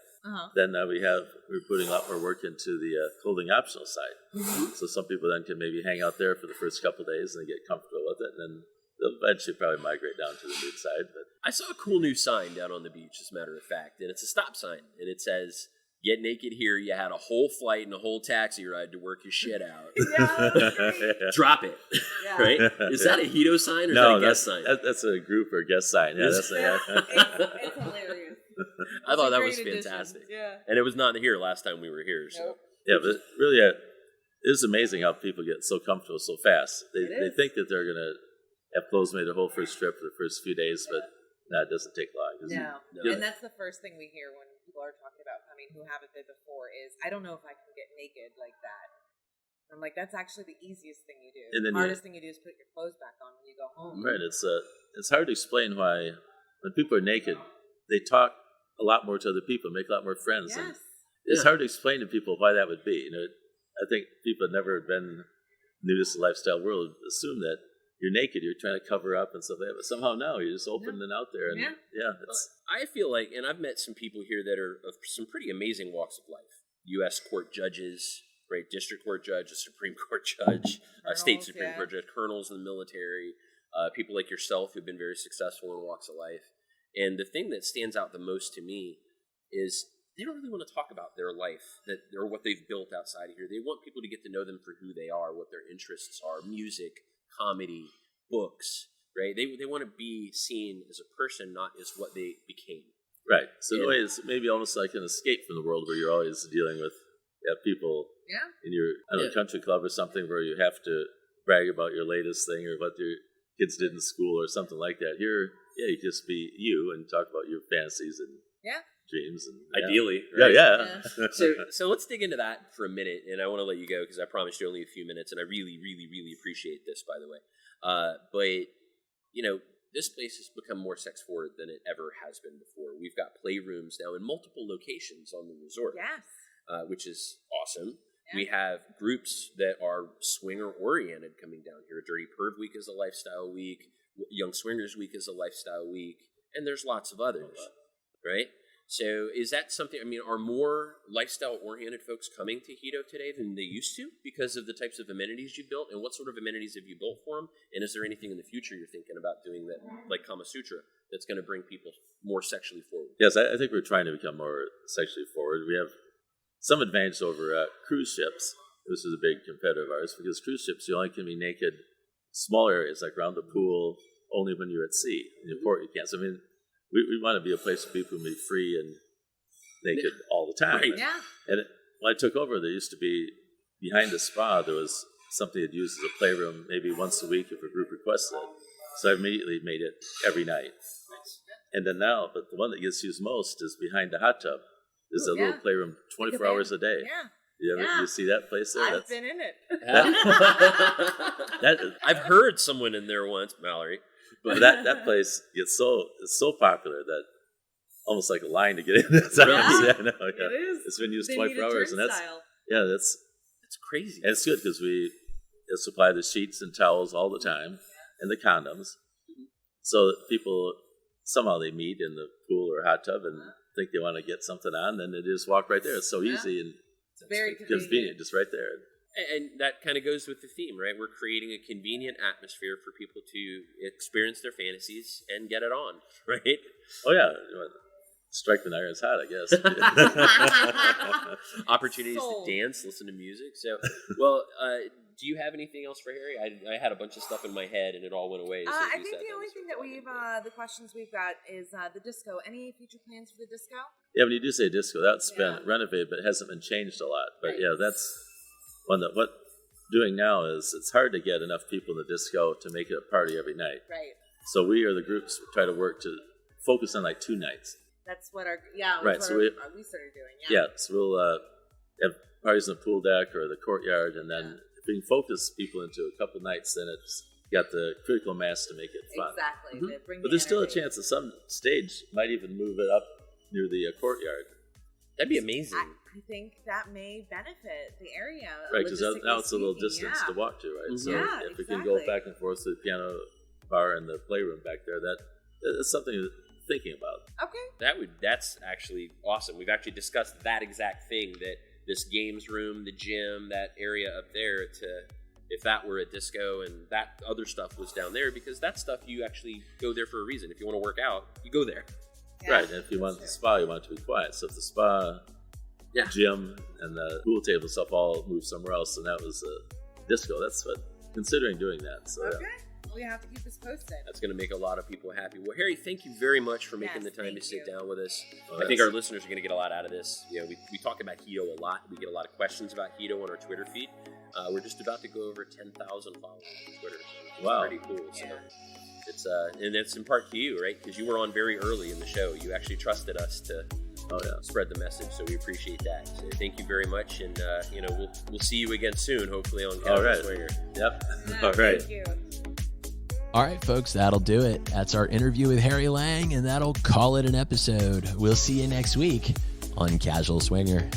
S5: then we're putting a lot more work into the clothing optional side. Mm-hmm. So some people then can maybe hang out there for the first couple of days and get comfortable with it, and then they'll eventually probably migrate down to the nude side. But
S7: I saw a cool new sign down on the beach, as a matter of fact, and it's a stop sign, and it says, "Get naked here. You had a whole flight and a whole taxi ride to work your shit out." Drop it. Yeah. Right? Is that a Hedo sign or is that a guest sign?
S5: That's a group or guest sign. Yeah,
S6: it's hilarious.
S7: I thought that was fantastic.
S6: Yeah.
S7: And it was not here last time we were here. So.
S6: Nope.
S5: Yeah, but really, it is amazing how people get so comfortable so fast. They think that they're going to have clothes made the whole first trip for the first few days, but it doesn't take long.
S6: No. And that's the first thing we hear when people are talking about coming who haven't been before is, I don't know if I can get naked like that. I'm like, that's actually the easiest thing you do. And the hardest thing you do is put your clothes back on when you go home.
S5: Right. It's hard to explain why when people are naked, they talk a lot more to other people, make a lot more friends.
S6: Yes.
S5: And it's hard to explain to people why that would be. I think people have never been nudist in the lifestyle world assume that you're naked, you're trying to cover up and stuff like that. But somehow now you're just open and out there. And
S7: I feel like, and I've met some people here that are of some pretty amazing walks of life. U.S. court judges, right? District court judge, a Supreme Court judge, state Supreme Court judge, colonels in the military, people like yourself who've been very successful in walks of life. And the thing that stands out the most to me is they don't really want to talk about their life or what they've built outside of here. They want people to get to know them for who they are, what their interests are, music, comedy, books, right? They want to be seen as a person, not as what they became.
S5: Right. So in a way, it's maybe almost like an escape from the world where you're always dealing with people in your country club or something where you have to brag about your latest thing or what your kids did in school or something like that. Here, you just be you and talk about your fantasies and dreams. And
S7: ideally. Right?
S5: Yeah.
S7: So let's dig into that for a minute, and I want to let you go because I promised you only a few minutes, and I really, really, really appreciate this, by the way. But, this place has become more sex forward than it ever has been before. We've got playrooms now in multiple locations on the resort, which is awesome. Yeah. We have groups that are swinger-oriented coming down here. Dirty Perv Week is a lifestyle week. Young Swingers Week is a lifestyle week. And there's lots of others. right? So is that something, I mean, are more lifestyle-oriented folks coming to Hedo today than they used to because of the types of amenities you built? And what sort of amenities have you built for them? And is there anything in the future you're thinking about doing that, like Kama Sutra, that's going to bring people more sexually forward?
S5: Yes, I think we're trying to become more sexually forward. We have some advantage over cruise ships. This is a big competitor of ours, because cruise ships, you only can be naked small areas, like around the pool, only when you're at sea. In the port, you can't. So, I mean, we want to be a place where people can be free and naked all the time.
S7: Right.
S6: Yeah.
S5: And when I took over, there used to be, behind the spa, there was something I'd use as a playroom maybe once a week if a group requested it. So I immediately made it every night. And then now, but the one that gets used most is behind the hot tub. There's a little playroom 24 hours a day.
S6: Yeah.
S5: You see that place there?
S6: I've been in it.
S7: I've heard someone in there once, Mallory.
S5: But that place it's so popular that almost like a line to get in. Really?
S6: Yeah.
S5: I know, yeah.
S6: It is.
S5: It's been used
S6: They
S5: 24
S6: need a
S5: hours, and that's
S7: crazy.
S5: And it's good because we supply the sheets and towels all the time, and the condoms, so that people somehow they meet in the pool or hot tub and think they want to get something on, then they just walk right there. It's so easy and
S6: it's very
S5: convenient, just right there.
S7: And that kind of goes with the theme, right? We're creating a convenient atmosphere for people to experience their fantasies and get it on, right?
S5: Oh, yeah. Strike when iron's hot, I guess.
S7: Opportunities to dance, listen to music. So, well, do you have anything else for Harry? I had a bunch of stuff in my head and it all went away.
S6: I think the only thing that the questions we've got is the disco. Any future plans for the disco?
S5: Yeah, when you do say disco, that's been renovated, but it hasn't been changed a lot. But yeah, that's one that what doing now is it's hard to get enough people in the disco to make it a party every night.
S6: Right.
S5: So we are the groups who try to work to focus on like 2 nights.
S6: That's what we started doing.
S5: Yeah, so we'll have parties on the pool deck or the courtyard, and then if we can focus people into a couple nights, then it's got the critical mass to make it fun.
S6: Exactly.
S5: But there's still a chance that some stage might even move it up near the courtyard.
S7: That'd be amazing.
S6: I think that may benefit the area.
S5: Right, because now it's a little distance to walk to, right? So if we can go back and forth to the piano bar and the playroom back there, that's something to thinking about.
S6: Okay.
S7: That's actually awesome. We've actually discussed that exact thing, that this games room, the gym, that area up there, if that were a disco and that other stuff was down there, because that stuff you actually go there for a reason. If you want to work out, you go there.
S5: Yeah, right, and if you want the spa, you want it to be quiet. So if the spa, gym, and the pool table stuff all moved somewhere else, and that was a disco, that's what, considering doing that. So,
S6: okay. We have to keep this posted.
S7: That's going to make a lot of people happy. Well, Harry, thank you very much for making the time to sit down with us. I think our listeners are going to get a lot out of this. You know, we talk about Hedo a lot. We get a lot of questions about Hedo on our Twitter feed. We're just about to go over 10,000 followers on Twitter. Wow. Pretty cool. So it's and it's in part to you, right? Because you were on very early in the show. You actually trusted us to spread the message, so we appreciate that. So thank you very much, and we'll see you again soon, hopefully on Casual Swinger.
S5: Yep.
S6: Yeah,
S5: all right.
S6: Thank you.
S3: All right, folks, that'll do it. That's our interview with Harry Lang, and that'll call it an episode. We'll see you next week on Casual Swinger.